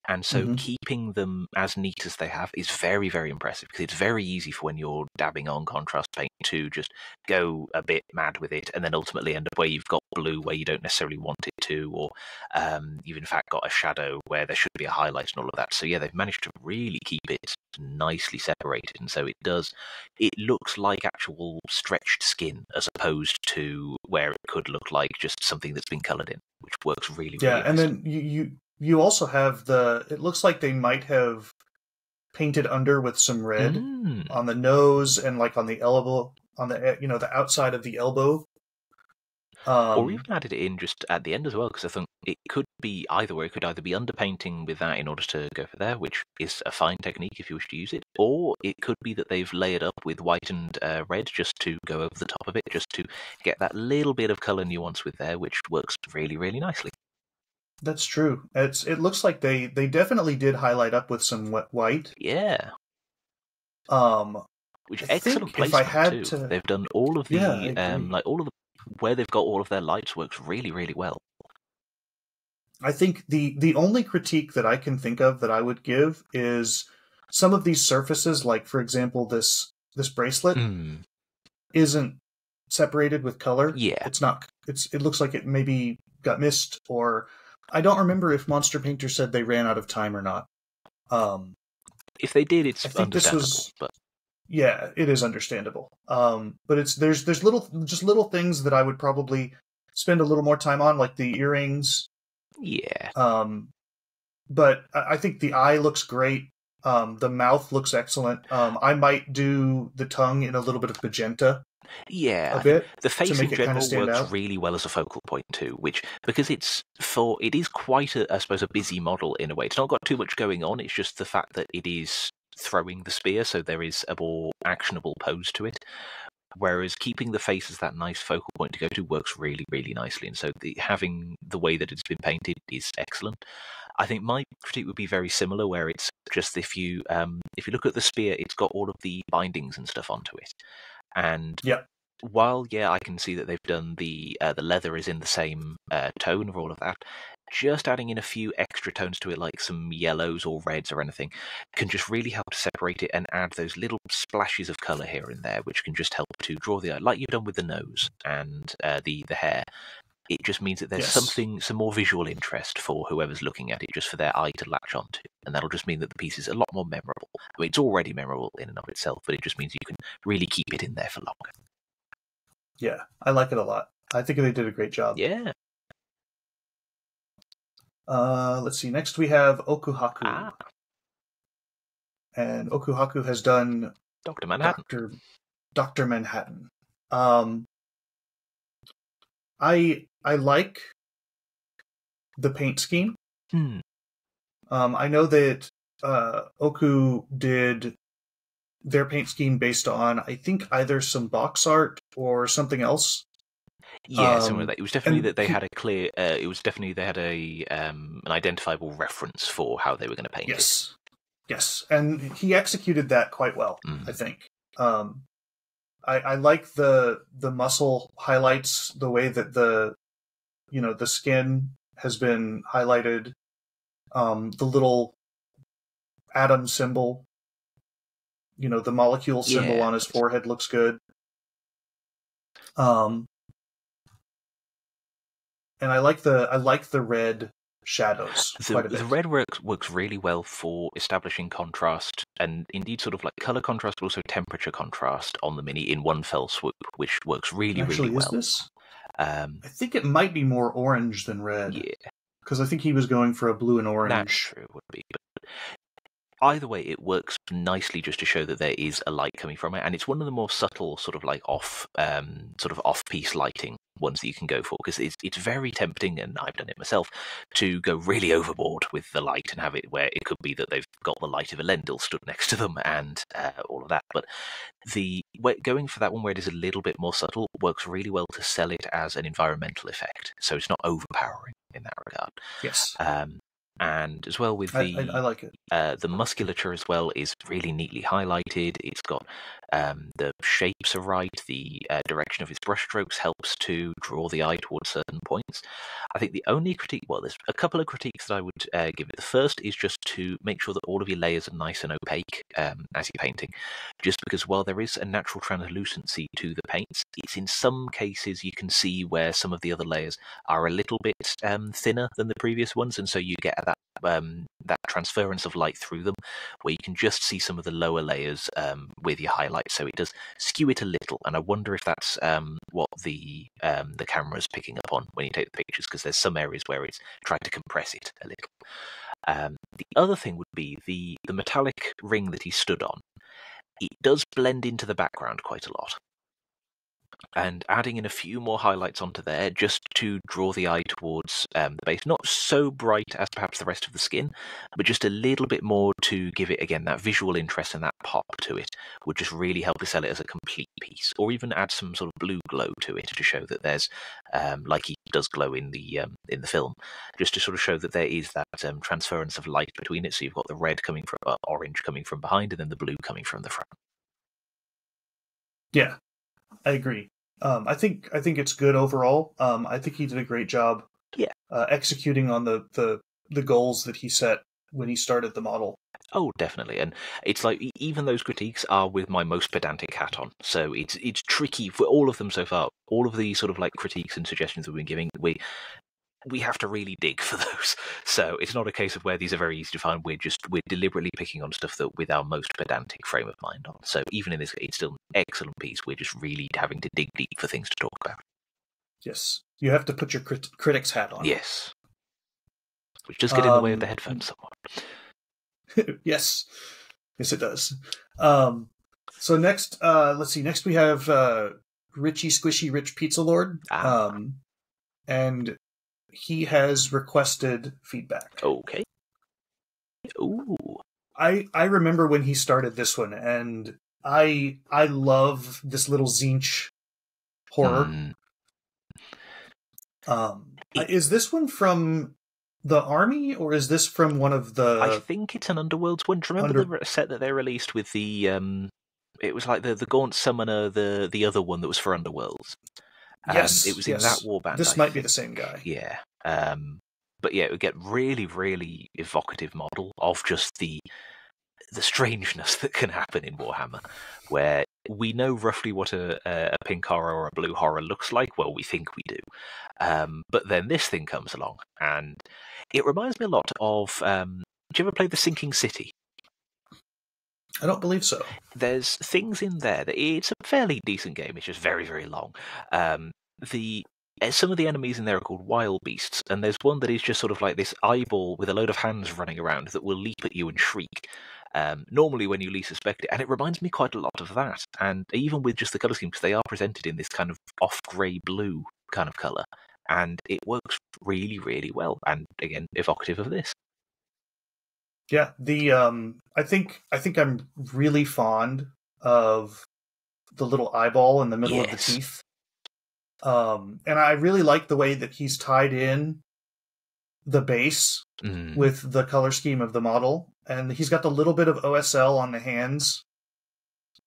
And so keeping them as neat as they have is very, very impressive, because it's very easy for when you're dabbing on contrast paint to just go a bit mad with it and then ultimately end up where you've got blue where you don't necessarily want it to, or you've in fact got a shadow where there should be a highlight and all of that. So yeah, they've managed to really keep it nicely separated, and so it looks like actual stretched skin as opposed to where it could look like just something that's been coloured in, which works really, really and nicely. Then you also have it looks like they might have painted under with some red on the nose and like on the elbow, on the the outside of the elbow. Or even added it in just at the end as well, because I think it could be either way. It could either be underpainting with that in order to go for there, which is a fine technique if you wish to use it, or it could be that they've layered up with white and red just to go over the top of it, just to get that little bit of colour nuance with there, which works really, really nicely. That's true. It looks like they definitely did highlight up with some white. Yeah. Which I excellent think if I had placement too. to... They've done all of the like all of the where they've got all of their lights works really, really well. I think the only critique that I can think of that I would give is some of these surfaces, like for example this bracelet isn't separated with color. Yeah. It's not. It looks like it maybe got missed, or I don't remember if Monster.Painter said they ran out of time or not. If they did, it's understandable. But yeah, it is understandable. But there's little things that I would probably spend a little more time on, like the earrings. Yeah. But I think the eye looks great. The mouth looks excellent. I might do the tongue in a little bit of magenta. Yeah, a bit. The face in general works out. really well as a focal point too, which, because it is quite I suppose a busy model in a way. It's not got too much going on. It's just the fact that it is throwing the spear, so there is a more actionable pose to it. Whereas keeping the face as that nice focal point to go to works really, really nicely. And so having the way that it's been painted is excellent. I think my critique would be very similar, where it's just if you look at the spear, it's got all of the bindings and stuff onto it. And while, I can see that they've done the leather is in the same tone of all of that, just adding in a few extra tones to it, like some yellows or reds or anything, can just really help to separate it and add those little splashes of colour here and there, which can just help to draw the eye, like you've done with the nose and the hair. It just means that there's some more visual interest for whoever's looking at it, just for their eye to latch onto. And that'll just mean that the piece is a lot more memorable. I mean, it's already memorable in and of itself, but it just means you can really keep it in there for longer. Yeah, I like it a lot. I think they did a great job. Yeah. Let's see. Next we have Okuhaku. And Okuhaku has done Dr. Manhattan. Dr. Manhattan. I like the paint scheme. I know that Oku did their paint scheme based on, I think, either some box art or something else. Yeah, something like that. It was definitely that they had a clear. It was definitely they had an identifiable reference for how they were going to paint it. Yes, and he executed that quite well, I think. I like the muscle highlights, the way that the skin has been highlighted, the little atom symbol, the molecule symbol on his forehead looks good. And I like the red shadows quite a bit. The red works really well for establishing contrast, and indeed sort of like color contrast, but also temperature contrast on the Mini in one fell swoop, which works really, really well. Is this? I think it might be more orange than red. Yeah. Because I think he was going for a blue and orange. That's true, would be. But either way, it works nicely just to show that there is a light coming from it, and it's one of the more subtle, sort of like off-piece lighting ones that you can go for, because it's very tempting, and I've done it myself, to go really overboard with the light and have it where it could be that they've got the light of Elendil stood next to them and all of that. But going for that one where it is a little bit more subtle works really well to sell it as an environmental effect, so it's not overpowering in that regard. Yes. And as well with I like it. The musculature as well is really neatly highlighted. It's got the shapes are right. The direction of his brushstrokes helps to draw the eye towards certain points. I think the only critique, well, there's a couple of critiques that I would give it. The first is just to make sure that all of your layers are nice and opaque as you're painting. Just because while there is a natural translucency to the paints, it's in some cases you can see where some of the other layers are a little bit thinner than the previous ones, and so you get that transference of light through them, where you can just see some of the lower layers with your highlights. So it does skew it a little, and I wonder if that's what the camera's picking up on when you take the pictures, because there's some areas where it's trying to compress it a little. The other thing would be the metallic ring that he stood on. It does blend into the background quite a lot. And adding in a few more highlights onto there just to draw the eye towards the base. Not so bright as perhaps the rest of the skin, but just a little bit more to give it, again, that visual interest and that pop to it would just really help to sell it as a complete piece. Or even add some sort of blue glow to it to show that there's, like he does glow in the film, just to sort of show that there is that transference of light between it. So you've got the red coming from, orange coming from behind, and then the blue coming from the front. Yeah. I agree. I think it's good overall. I think he did a great job. Yeah. Executing on the goals that he set when he started the model. Oh, definitely. And it's like, even those critiques are with my most pedantic hat on. So it's tricky for all of them so far. All of the sort of like critiques and suggestions that we've been giving, we have to really dig for those. So it's not a case of where these are very easy to find. We're deliberately picking on stuff that with our most pedantic frame of mind on. So even in this, it's still an excellent piece. We're just really having to dig deep for things to talk about. Yes. You have to put your critic's hat on. Yes. Which does get in the way of the headphones somewhat. Yes. Yes, it does. So next, let's see. Next we have Richie Squishy Rich Pizza Lord. And he has requested feedback. Okay. Ooh. I remember when he started this one, and I love this little Zinch horror. Is this one from the army, or is this from one of the... I think it's an Underworlds one. Do you remember the set that they released with the... it was like the Gaunt Summoner, the other one that was for Underworlds. Yes, it was in that warband. This might be the same guy. Yeah. But yeah, it would get really, really evocative model of just the strangeness that can happen in Warhammer, where we know roughly what a pink horror or a blue horror looks like. Well, we think we do. But then this thing comes along, and it reminds me a lot of... do you ever play The Sinking City? I don't believe so. There's things in there that it's a fairly decent game. It's just very, very long. Some of the enemies in there are called wild beasts, and there's one that is just sort of like this eyeball with a load of hands running around that will leap at you and shriek. Normally when you least suspect it, and it reminds me quite a lot of that. And even with just the colour scheme, because they are presented in this kind of off grey blue kind of colour, and it works really, really well. And again, evocative of this. Yeah, I think I'm really fond of the little eyeball in the middle of the teeth. And I really like the way that he's tied in the base with the color scheme of the model. And he's got the little bit of OSL on the hands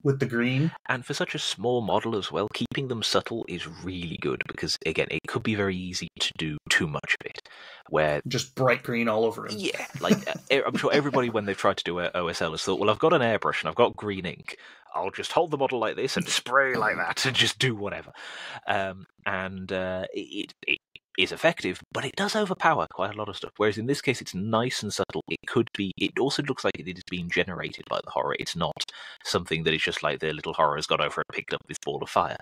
with the green. And for such a small model as well, keeping them subtle is really good, because, again, it could be very easy to do too much of it, where... just bright green all over him. Yeah, like, I'm sure everybody, when they've tried to do OSL, has thought, well, I've got an airbrush and I've got green ink. I'll just hold the model like this and spray like that and just do whatever. It is effective, but it does overpower quite a lot of stuff. Whereas in this case, it's nice and subtle. It also looks like it is being generated by the horror. It's not something that is just like the little horror has gone over and picked up this ball of fire,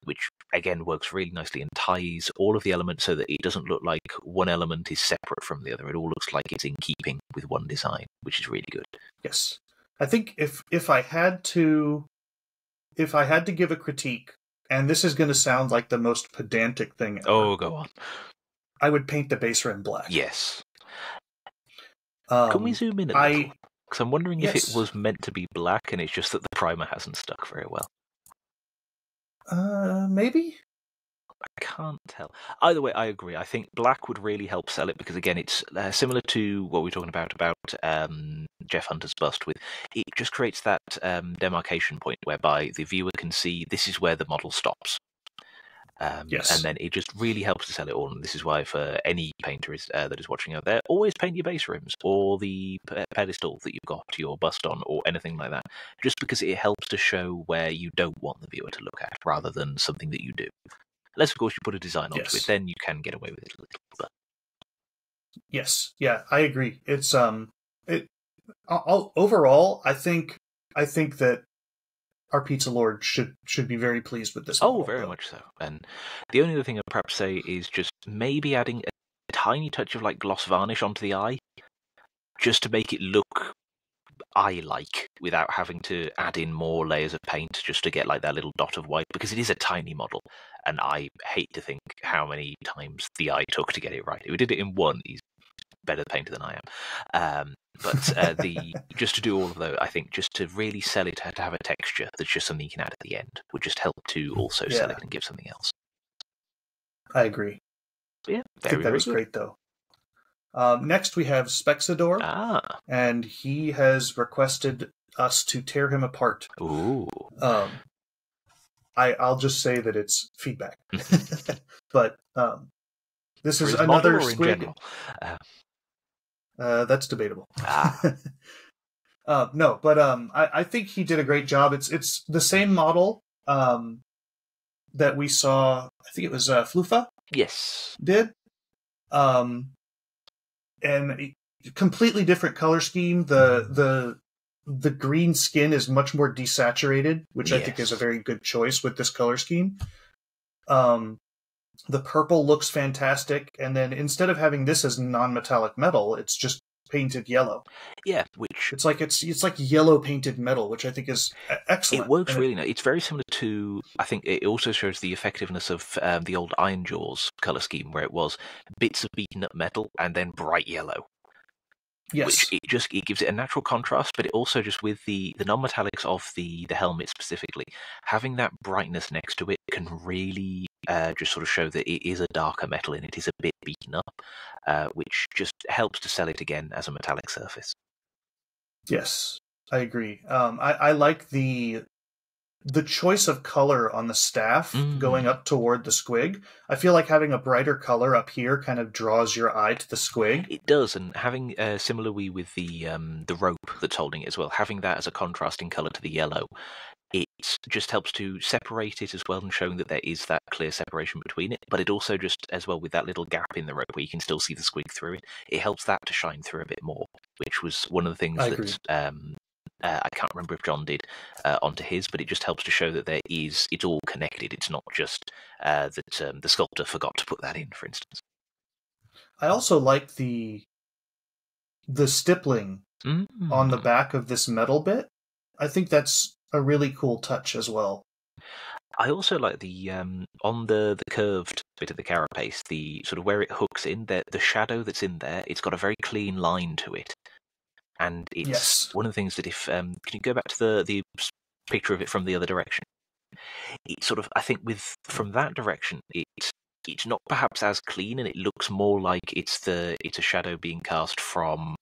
which again works really nicely and ties all of the elements so that it doesn't look like one element is separate from the other. It all looks like it's in keeping with one design, which is really good. Yes, I think if I had to give a critique, and this is going to sound like the most pedantic thing ever. Oh, go on. I would paint the base rim black. Yes. Can we zoom in a little? Because I'm wondering if it was meant to be black and it's just that the primer hasn't stuck very well. Maybe? I can't tell. Either way, I agree. I think black would really help sell it, because, again, it's similar to what we were talking about Jeff Hunter's bust with. It just creates that demarcation point whereby the viewer can see this is where the model stops. Yes. And then it just really helps to sell it all. And this is why, for any painter that is watching out there, always paint your base rims or the pedestal that you've got your bust on or anything like that, just because it helps to show where you don't want the viewer to look at rather than something that you do. Unless, of course, you put a design onto it, then you can get away with it a little. But... yes, yeah, I agree. It's overall, I think that our Pizza Lord should be very pleased with this model. Oh, very much so. And the only other thing I'd perhaps say is just maybe adding a tiny touch of like gloss varnish onto the eye, just to make it look eye-like without having to add in more layers of paint just to get like that little dot of white, because it is a tiny model, and I hate to think how many times the eye took to get it right. If we did it in one, he's better painter than I am. But just to do all of those, I think just to really sell it, to have a texture that's just something you can add at the end, would just help to also sell it and give something else. I agree. But yeah, I think that was great, though. Next, we have Spexidor, and he has requested us to tear him apart. Ooh. I'll just say that it's feedback. But this is another squid. That's debatable. No, but I think he did a great job. It's the same model that we saw. I think it was Floofa. Yes. Did. And completely different color scheme. The green skin is much more desaturated, which I think is a very good choice with this color scheme. The purple looks fantastic, and then instead of having this as non-metallic metal, it's just painted yellow. Yeah, which it's like yellow painted metal, which I think is excellent. It works really nice. It's very similar to, I think it also shows the effectiveness of the old Iron Jaws color scheme, where it was bits of beaten up metal and then bright yellow. Which Yes. it gives it a natural contrast, but it also just with the non-metallics of the helmet specifically, having that brightness next to it can really just sort of show that it is a darker metal and it is a bit beaten up, which just helps to sell it again as a metallic surface. Yes, I agree. I like the choice of color on the staff going up toward the squig. I feel like having a brighter color up here kind of draws your eye to the squig. It does, and having similarly with the rope that's holding it as well, having that as a contrasting color to the yellow, it just helps to separate it as well and showing that there is that clear separation between it. But it also just, as well, with that little gap in the rope where you can still see the squig through it, it helps that to shine through a bit more, which was one of the things that I can't remember if John did onto his, but it just helps to show that it's all connected. It's not just that the sculptor forgot to put that in, for instance. I also like the stippling on the back of this metal bit. I think that's a really cool touch as well. I also like the on the curved bit of the carapace, the sort of where it hooks in, the shadow that's in there. It's got a very clean line to it, and it's one of the things that if can you go back to the picture of it from the other direction? It's sort of, I think from that direction, it's not perhaps as clean, and it looks more like it's a shadow being cast from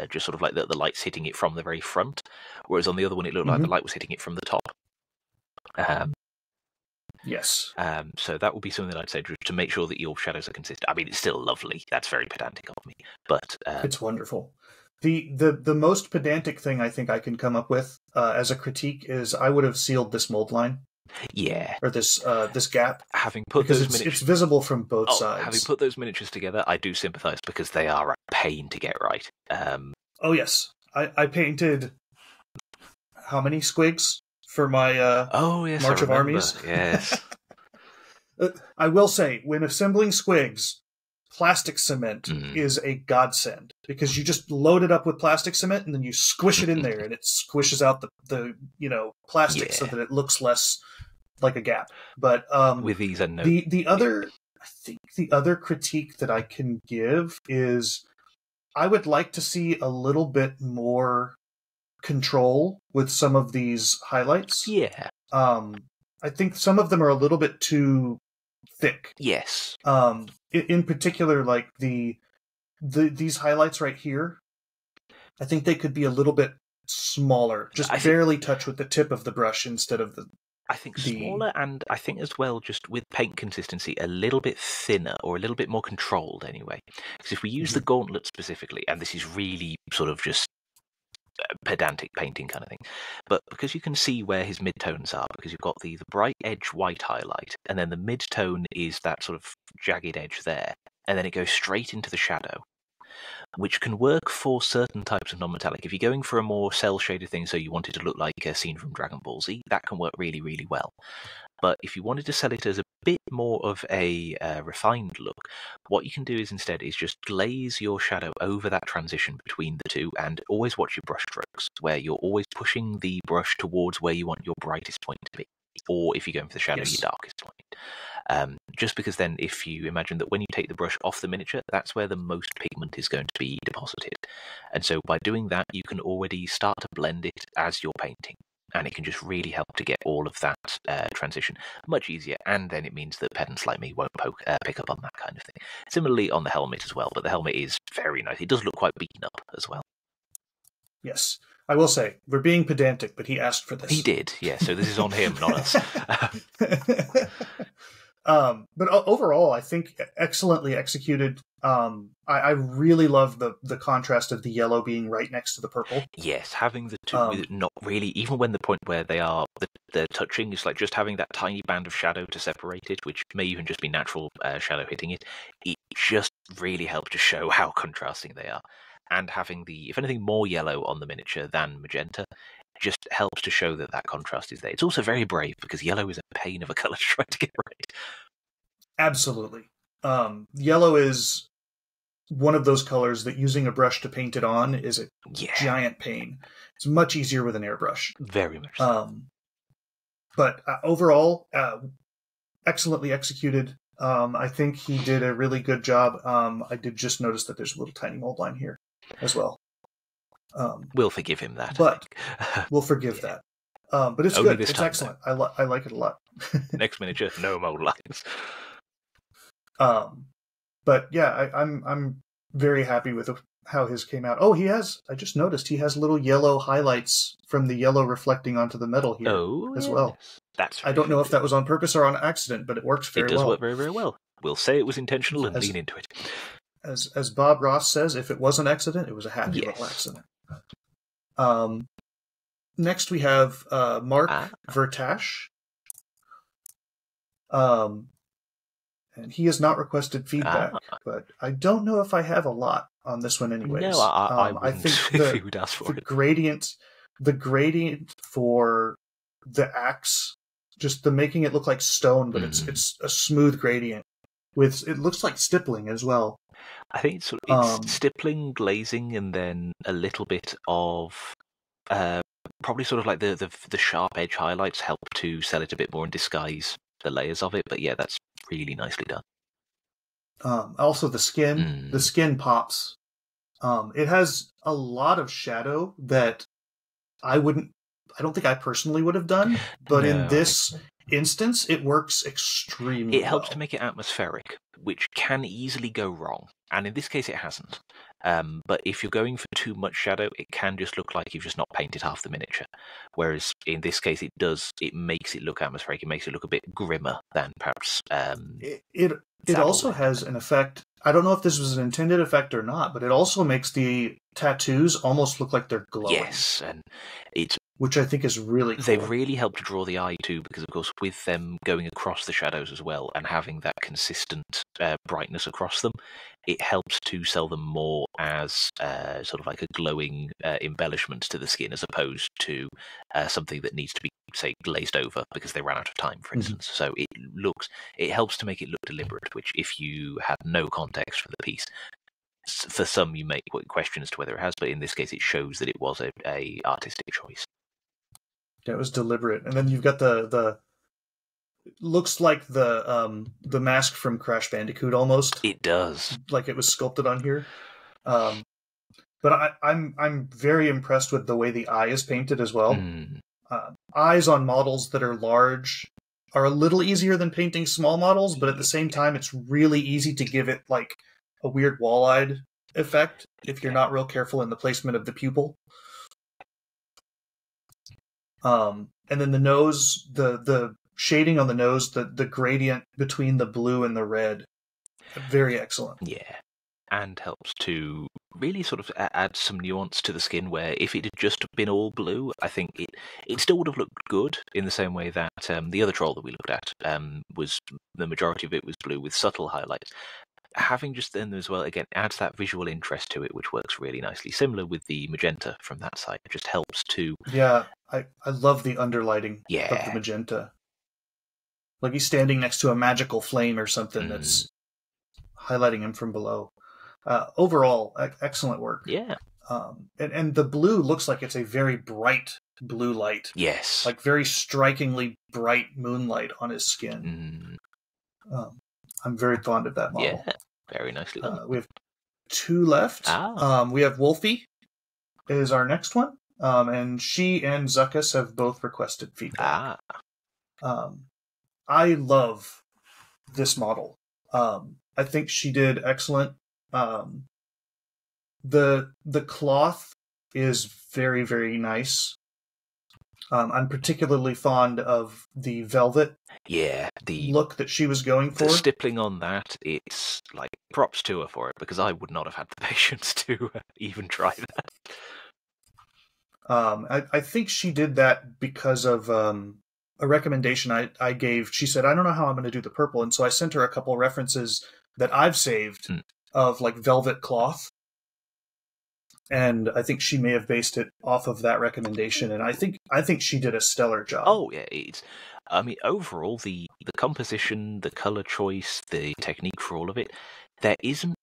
just sort of like the light's hitting it from the very front, whereas on the other one it looked like the light was hitting it from the top. Yes. So that would be something that I'd say to make sure that your shadows are consistent. I mean, it's still lovely. That's very pedantic of me, but it's wonderful. The most pedantic thing I think I can come up with as a critique is I would have sealed this mold line. Yeah. Or this gap. Having put because those miniatures, it's visible from both sides. Having put those miniatures together, I do sympathise because they are a pain to get right. Oh yes, I painted how many squigs for my March of Armies? Yes. I will say, when assembling squigs, plastic cement is a godsend because you just load it up with plastic cement and then you squish it in there and it squishes out the plastic so that it looks less like a gap. But with these and the other critique that I can give is I would like to see a little bit more control with some of these highlights. Yeah. I think some of them are a little bit too thick. Yes. In particular, like these highlights right here, I think they could be a little bit smaller. Just barely touch with the tip of the brush instead of the... I think smaller, and I think as well, just with paint consistency, a little bit thinner or a little bit more controlled anyway. Because if we use the gauntlet specifically, and this is really sort of just pedantic painting kind of thing, but because you can see where his midtones are, because you've got the bright edge white highlight, and then the midtone is that sort of jagged edge there, and then it goes straight into the shadow, which can work for certain types of non-metallic. If you're going for a more cel-shaded thing, so you want it to look like a scene from Dragon Ball Z, that can work really, really well. But if you wanted to sell it as a bit more of a refined look, what you can do is instead is just glaze your shadow over that transition between the two, and always watch your brush strokes, where you're always pushing the brush towards where you want your brightest point to be, or if you're going for the shadow, your darkest point. Just because then if you imagine that when you take the brush off the miniature, that's where the most pigment is going to be deposited. And so by doing that, you can already start to blend it as you're painting. And it can just really help to get all of that transition much easier. And then it means that pedants like me won't pick up on that kind of thing. Similarly on the helmet as well, but the helmet is very nice. It does look quite beaten up as well. Yes. I will say, we're being pedantic, but he asked for this. He did, yeah. So this is on him, not us. But overall, I think excellently executed. I really love the contrast of the yellow being right next to the purple. Yes, having the two, not really, even when the point where they're touching, is like just having that tiny band of shadow to separate it, which may even just be natural shadow hitting it. It just really helps to show how contrasting they are. And having if anything, more yellow on the miniature than magenta just helps to show that contrast is there. It's also very brave because yellow is a pain of a colour to try to get right. Absolutely. Yellow is one of those colors that using a brush to paint it on is a giant pain. It's much easier with an airbrush. Very much so. But overall, excellently executed. I think he did a really good job. I did just notice that there's a little tiny mold line here. as well. We'll forgive him that. But we'll forgive that. But it's Only good. this It's time, excellent. I like it a lot. Next miniature, no mold lines. But yeah, I'm very happy with how his came out. Oh, I just noticed he has little yellow highlights from the yellow reflecting onto the metal here as well. That's I don't know if that was on purpose or on accident, but it works very well. It does work very, very well. We'll say it was intentional and lean into it. As Bob Ross says, if it was an accident, it was a happy little accident. Next we have Mark Vertash. And he has not requested feedback, but I don't know if I have a lot on this one anyways. No, I think if he would ask for it. The gradient for the axe, just the making it look like stone, but it's a smooth gradient. It looks like stippling as well. I think it's stippling, glazing, and then a little bit of probably sort of like the sharp edge highlights help to sell it a bit more and disguise the layers of it. But yeah, that's really nicely done. Also the skin pops. It has a lot of shadow that I don't think I personally would have done, but in this instance, it works extremely well. It helps to make it atmospheric, which can easily go wrong. And in this case, it hasn't. But if you're going for too much shadow, it can just look like you've just not painted half the miniature. Whereas in this case, it makes it look atmospheric. It makes it look a bit grimmer than perhaps. It also has an effect. I don't know if this was an intended effect or not, but it also makes the tattoos almost look like they're glowing. Yes, and which I think is really cool. They really help to draw the eye too, because of course with them going across the shadows as well and having that consistent brightness across them, it helps to sell them more as sort of like a glowing embellishment to the skin, as opposed to something that needs to be, say, glazed over because they ran out of time, for instance. So it helps to make it look deliberate, which if you had no context for the piece, for some you may question as to whether it has, but in this case it shows that it was a artistic choice. Yeah, it was deliberate. And then you've got the looks like the mask from Crash Bandicoot almost. It does. Like it was sculpted on here. But I'm very impressed with the way the eye is painted as well. Eyes on models that are large are a little easier than painting small models, but at the same time it's really easy to give it like a weird wall-eyed effect if you're not real careful in the placement of the pupil. And then the nose, the shading on the nose, the gradient between the blue and the red, very excellent. Yeah, and helps to really sort of add some nuance to the skin, where if it had just been all blue, I think it still would have looked good in the same way that the other troll that we looked at was, the majority of it was blue with subtle highlights. Having just then as well, again, adds that visual interest to it, which works really nicely. Similar with the magenta from that side. It just helps to... Yeah, I love the underlighting of the magenta. Like he's standing next to a magical flame or something that's highlighting him from below. Overall, excellent work. Yeah. And the blue looks like it's a very bright blue light. Yes. Like very strikingly bright moonlight on his skin. I'm very fond of that model. Yeah, very nicely done. We have 2 left. We have Wolfie is our next one. And she and Zuckas have both requested feedback. I love this model. I think she did excellent. The cloth is very, very nice. I'm particularly fond of the velvet look that she was going for. The stippling on that, it's like props to her for it, because I would not have had the patience to even try that. I think she did that because of a recommendation I gave. She said, I don't know how I'm going to do the purple, and so I sent her a couple references that I've saved of like velvet cloth. And I think she may have based it off of that recommendation, and I think she did a stellar job. Oh yeah, I mean, overall, the composition, the color choice, the technique for all of it, there isn't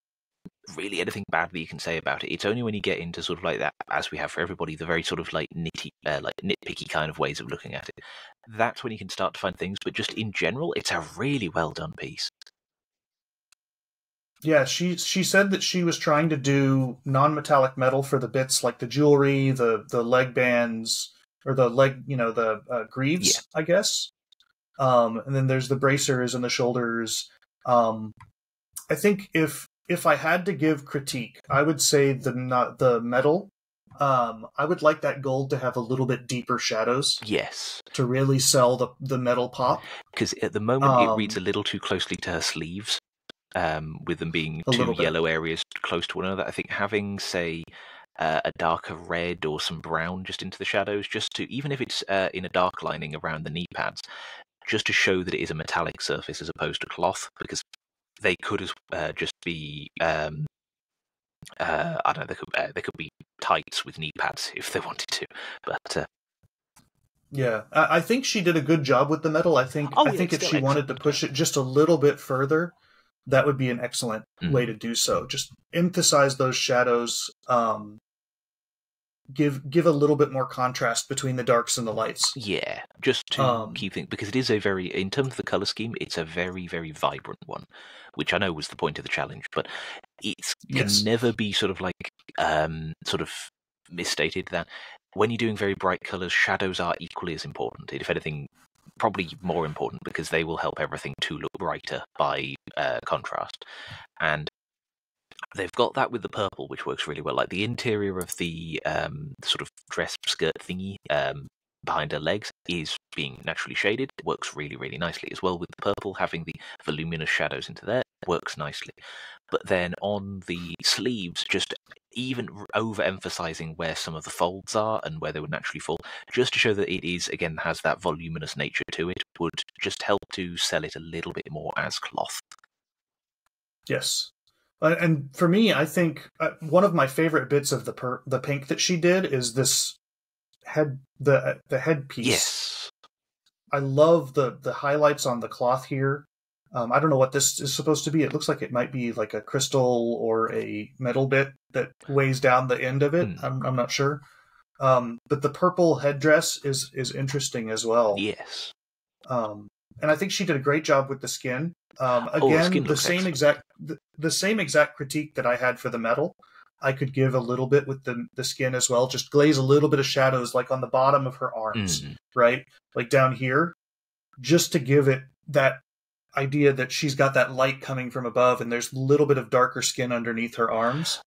really anything bad that you can say about it. It's only when you get into sort of like that, as we have for everybody, the very sort of like nitpicky kind of ways of looking at it. That's when you can start to find things. But just in general, it's a really well done piece. Yeah, she said that she was trying to do non-metallic metal for the bits like the jewelry, the leg bands, or the leg, the greaves, I guess. And then there's the bracers and the shoulders. I think if I had to give critique, I would say the metal. I would like that gold to have a little bit deeper shadows. Yes. To really sell the metal pop. Because at the moment it reads a little too closely to her sleeves, with them being two yellow areas close to one another. I think having, say, a darker red or some brown just into the shadows, just to, even if it's in a dark lining around the knee pads, just to show that it is a metallic surface as opposed to cloth, because they could just be, I don't know, they could be tights with knee pads if they wanted to, but. Yeah, I think she did a good job with the metal. I think if she wanted to push it just a little bit further, that would be an excellent way to do so. Just emphasize those shadows. Give a little bit more contrast between the darks and the lights. Yeah, just to keep things, because it is in terms of the color scheme, it's a very, very vibrant one, which I know was the point of the challenge, but it can never be sort of misstated that when you're doing very bright colors, shadows are equally as important. If anything, probably more important, because they will help everything to look brighter by contrast. And they've got that with the purple, which works really well. Like the interior of the sort of dress skirt thingy behind her legs is being naturally shaded. It works really, really nicely. As well with the purple, having the voluminous shadows into there works nicely. But then on the sleeves, just even overemphasizing where some of the folds are and where they would naturally fall, just to show that it is, again, has that voluminous nature to it, would just help to sell it a little bit more as cloth. Yes. And for me, I think one of my favorite bits of the pink that she did is this the headpiece. Yes. I love the highlights on the cloth here. I don't know what this is supposed to be. It looks like it might be like a crystal or a metal bit that weighs down the end of it. I'm not sure. But the purple headdress is interesting as well. Yes. And I think she did a great job with the skin. Again, the same exact critique that I had for the metal, I could give a little bit with the skin as well. Just glaze a little bit of shadows, like on the bottom of her arms, right? Like down here, just to give it that idea that she's got that light coming from above, and there's a little bit of darker skin underneath her arms.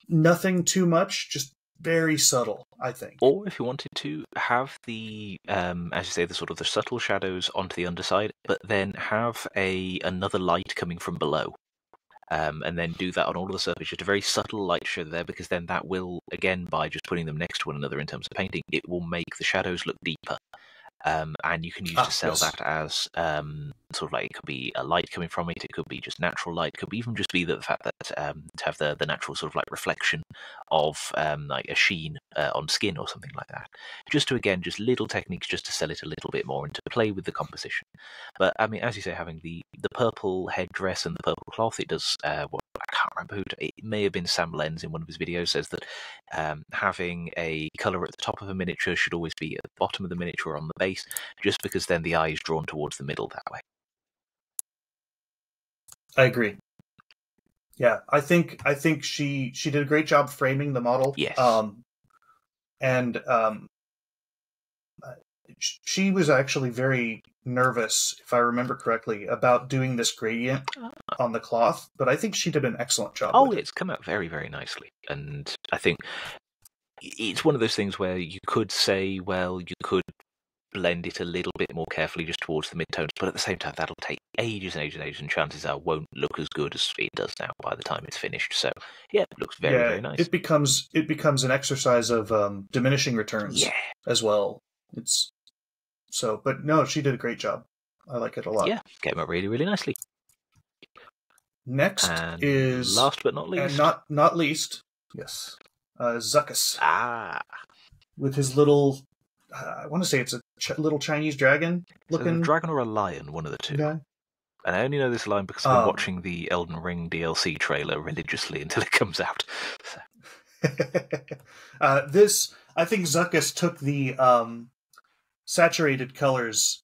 Nothing too much, just very subtle, I think. Or if you wanted to have the, as you say, the sort of the subtle shadows onto the underside, but then have another light coming from below. And then do that on all of the surface, just a very subtle light show there, because then that will, again, by just putting them next to one another in terms of painting, it will make the shadows look deeper. And you can use to sell that as sort of like, it could be a light coming from it, it could be just natural light, it could even just be the fact that to have the natural sort of like reflection of like a sheen on skin or something like that. Just to, again, just little techniques just to sell it a little bit more and to play with the composition. But I mean, as you say, having the purple headdress and the purple cloth, it does what I can't remember it may have been Sam Lenz in one of his videos, says that having a colour at the top of a miniature should always be at the bottom of the miniature on the base, just because then the eye is drawn towards the middle that way. I agree. Yeah, I think she did a great job framing the model. Yes. She was actually very nervous, if I remember correctly, about doing this gradient on the cloth, but I think she did an excellent job. It's come out very, very nicely. And I think it's one of those things where you could say, well, you could blend it a little bit more carefully just towards the midtones, but at the same time, that'll take ages and ages and ages, and chances are won't look as good as it does now by the time it's finished. So, yeah, it looks very, very nice. It becomes an exercise of diminishing returns as well. But no, she did a great job. I like it a lot. Yeah, came out really, really nicely. Next is, last but not least, and not least, yes, Zuckas. With his little, I want to say it's a little Chinese dragon looking. A dragon or a lion, one of the two. Yeah. And I only know this line because I've been watching the Elden Ring DLC trailer religiously until it comes out. So. I think Zuckas took the saturated colors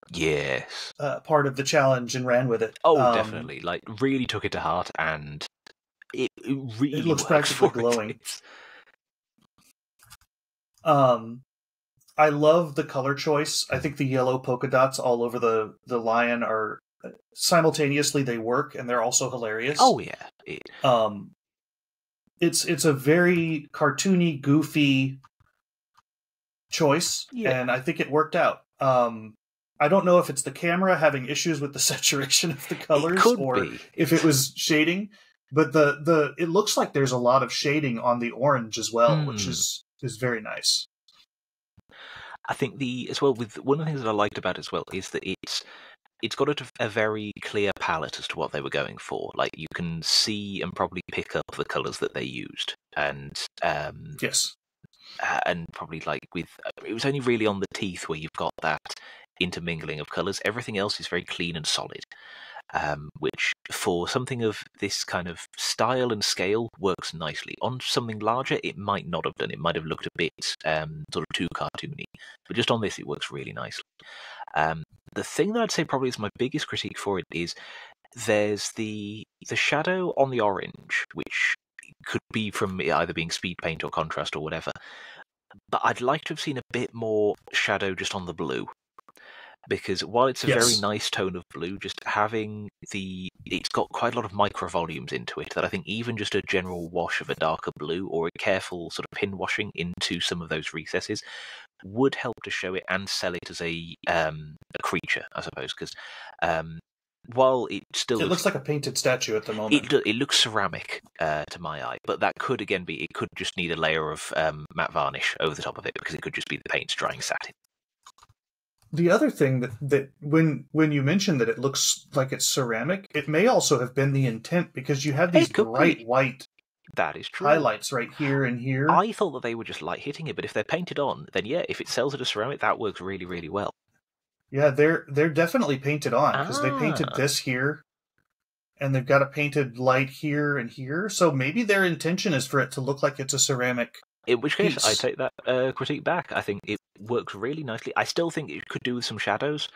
part of the challenge and ran with it. Definitely. Like, really took it to heart, and it really It looks works practically for glowing. it. I love the color choice. I think the yellow polka dots all over the lion are simultaneously they work and they're also hilarious. Oh yeah. It's a very cartoony, goofy choice, Yeah. and I think it worked out. I don't know if it's the camera having issues with the saturation of the colors or if it was shading, but it looks like there's a lot of shading on the orange as well, which is very nice. I think with one of the things that I liked about it as well is that it's got a very clear palette as to what they were going for. Like you can see and probably pick up the colours that they used, and yes, and probably it was only really on the teeth where you've got that intermingling of colours. Everything else is very clean and solid, which for something of this kind of style and scale works nicely. On something larger, it might not have done. It might have looked a bit sort of too cartoony, but just on this, it works really nicely. The thing that I'd say probably is my biggest critique for it is there's the shadow on the orange, which could be from either being speed paint or contrast or whatever. But I'd like to have seen a bit more shadow just on the blue. Because while it's a very nice tone of blue, just having it's got quite a lot of micro volumes into it that I think even just a general wash of a darker blue or a careful sort of pin washing into some of those recesses would help to show it and sell it as a creature, I suppose. Because while it still looks like a painted statue at the moment, it looks ceramic to my eye. But that could again be it could just need a layer of matte varnish over the top of it because it could just be the paint drying satin. The other thing that when you mentioned that it looks like it's ceramic, it may also have been the intent because you have these bright white that is true. highlights right here and here. I thought that they were just light hitting it, but if they're painted on, then yeah, if it sells it as ceramic, that works really, really well. Yeah, they're definitely painted on because they painted this here, and they've got a painted light here and here. So maybe their intention is for it to look like it's a ceramic. In which case, piece. I take that critique back. I think it works really nicely. I still think it could do with some shadows.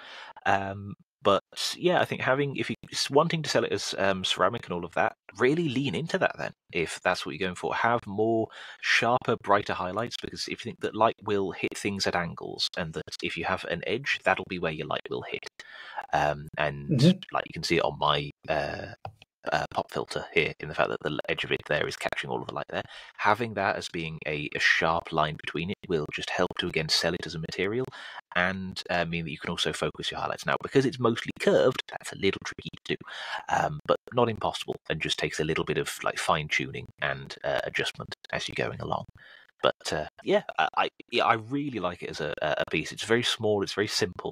But yeah, I think if you're wanting to sell it as ceramic and all of that, really lean into that then, if that's what you're going for. Have more sharper, brighter highlights, because if you think that light will hit things at angles, and that if you have an edge, that'll be where your light will hit. Like you can see it on my pop filter here, in the fact that the edge of it there is catching all of the light there. Having that as being a sharp line between it will just help to again sell it as a material and mean that you can also focus your highlights. Now, because it's mostly curved, that's a little tricky to do, but not impossible, and just takes a little bit of like fine tuning and adjustment as you're going along. But yeah, I really like it as a piece. It's very small, it's very simple,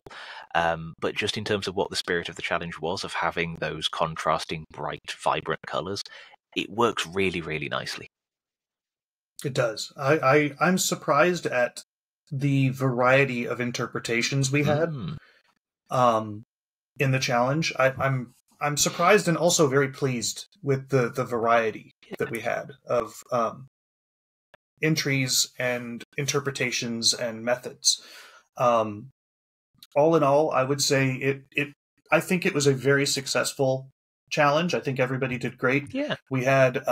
but just in terms of what the spirit of the challenge was, of having those contrasting, bright, vibrant colours, it works really, really nicely. It does. I'm surprised at the variety of interpretations we had in the challenge. I'm surprised and also very pleased with the variety that we had of entries and interpretations and methods. All in all, I would say I think it was a very successful challenge. I think everybody did great. Yeah. We had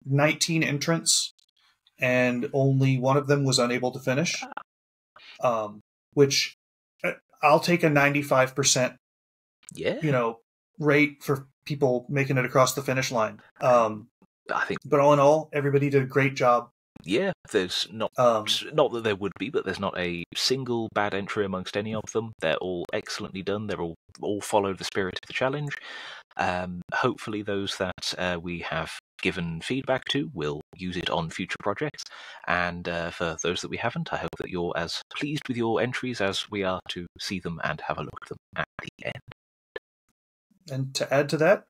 19 entrants, and only one of them was unable to finish, which I'll take a 95% rate for people making it across the finish line. I think, but all in all, everybody did a great job. Yeah, there's not that there would be, but there's not a single bad entry amongst any of them. They're all excellently done. They're all follow the spirit of the challenge. Hopefully those that we have given feedback to will use it on future projects. And for those that we haven't, I hope that you're as pleased with your entries as we are to see them and have a look at them at the end. And to add to that,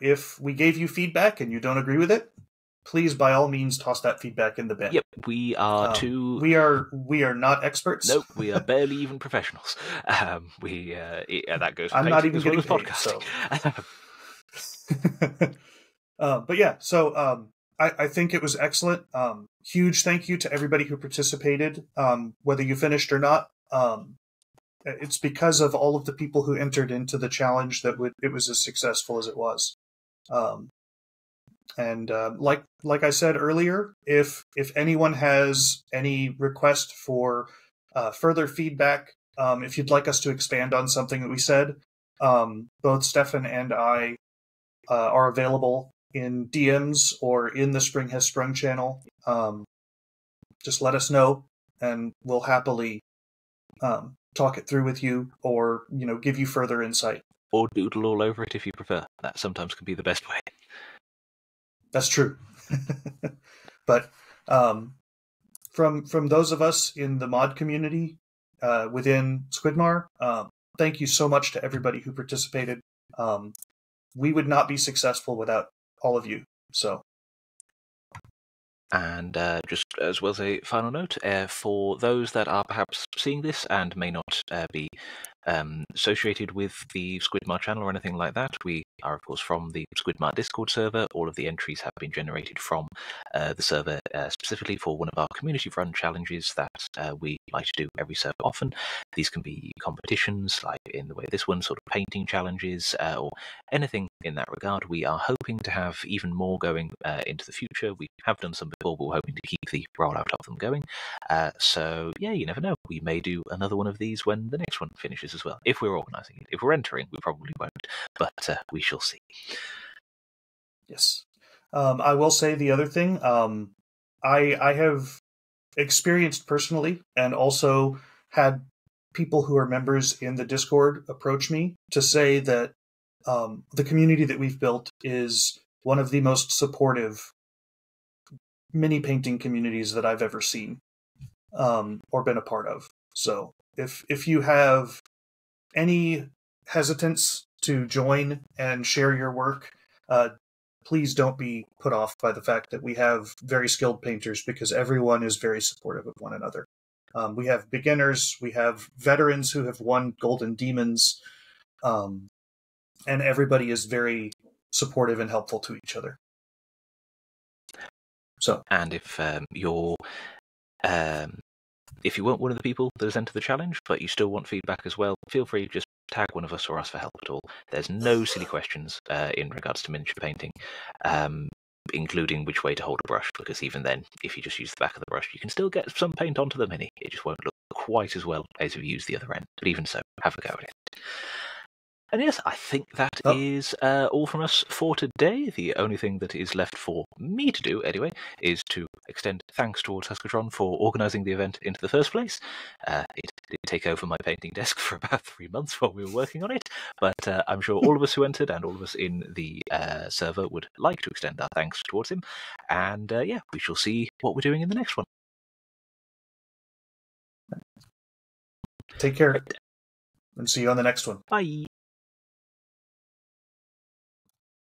if we gave you feedback and you don't agree with it, please, by all means, toss that feedback in the bin. Yep, we are we are not experts. Nope, we are barely even professionals. That goes. I'm not even getting paid. So. But yeah, so I think it was excellent. Huge thank you to everybody who participated, whether you finished or not. It's because of all of the people who entered into the challenge that it was as successful as it was. And like I said earlier, if anyone has any request for further feedback, if you'd like us to expand on something that we said, both Stefan and I are available in DMs or in the Spring Has Sprung channel. Just let us know, and we'll happily talk it through with you, or give you further insight. Or doodle all over it if you prefer. That sometimes can be the best way. That's true. But from those of us in the mod community within Squidmar, thank you so much to everybody who participated. We would not be successful without all of you. So. And just as well as a final note, for those that are perhaps seeing this and may not be associated with the Squidmar channel or anything like that, we are, of course, from the Squidmar Discord server. All of the entries have been generated from the server specifically for one of our community-run challenges that we like to do every so often. These can be competitions, like in the way this one, sort of painting challenges, or anything in that regard. We are hoping to have even more going into the future. We have done some before, but we're hoping to keep the rollout of them going. So, yeah, you never know. We may do another one of these when the next one finishes as well. If we're organising it. If we're entering, we probably won't. But we shall see. Yes. I will say the other thing. I have experienced personally, and also had people who are members in the Discord approach me to say that the community that we've built is one of the most supportive mini painting communities that I've ever seen or been a part of. So if you have any hesitance to join and share your work, please don't be put off by the fact that we have very skilled painters, because everyone is very supportive of one another. We have beginners, we have veterans who have won Golden Demons, and everybody is very supportive and helpful to each other. So, and if if you weren't one of the people that has entered the challenge, but you still want feedback as well, feel free to just tag one of us or ask for help at all. There's no silly questions in regards to miniature painting, including which way to hold a brush, because even then, if you just use the back of the brush, you can still get some paint onto the mini. It just won't look quite as well as if you use the other end. But even so, have a go at it. And yes, I think that is all from us for today. The only thing that is left for me to do, anyway, is to extend thanks towards Huskotron for organising the event into the first place. It did take over my painting desk for about 3 months while we were working on it, but I'm sure all of us who entered and all of us in the server would like to extend our thanks towards him. And yeah, we shall see what we're doing in the next one. Take care, and see you on the next one. Bye.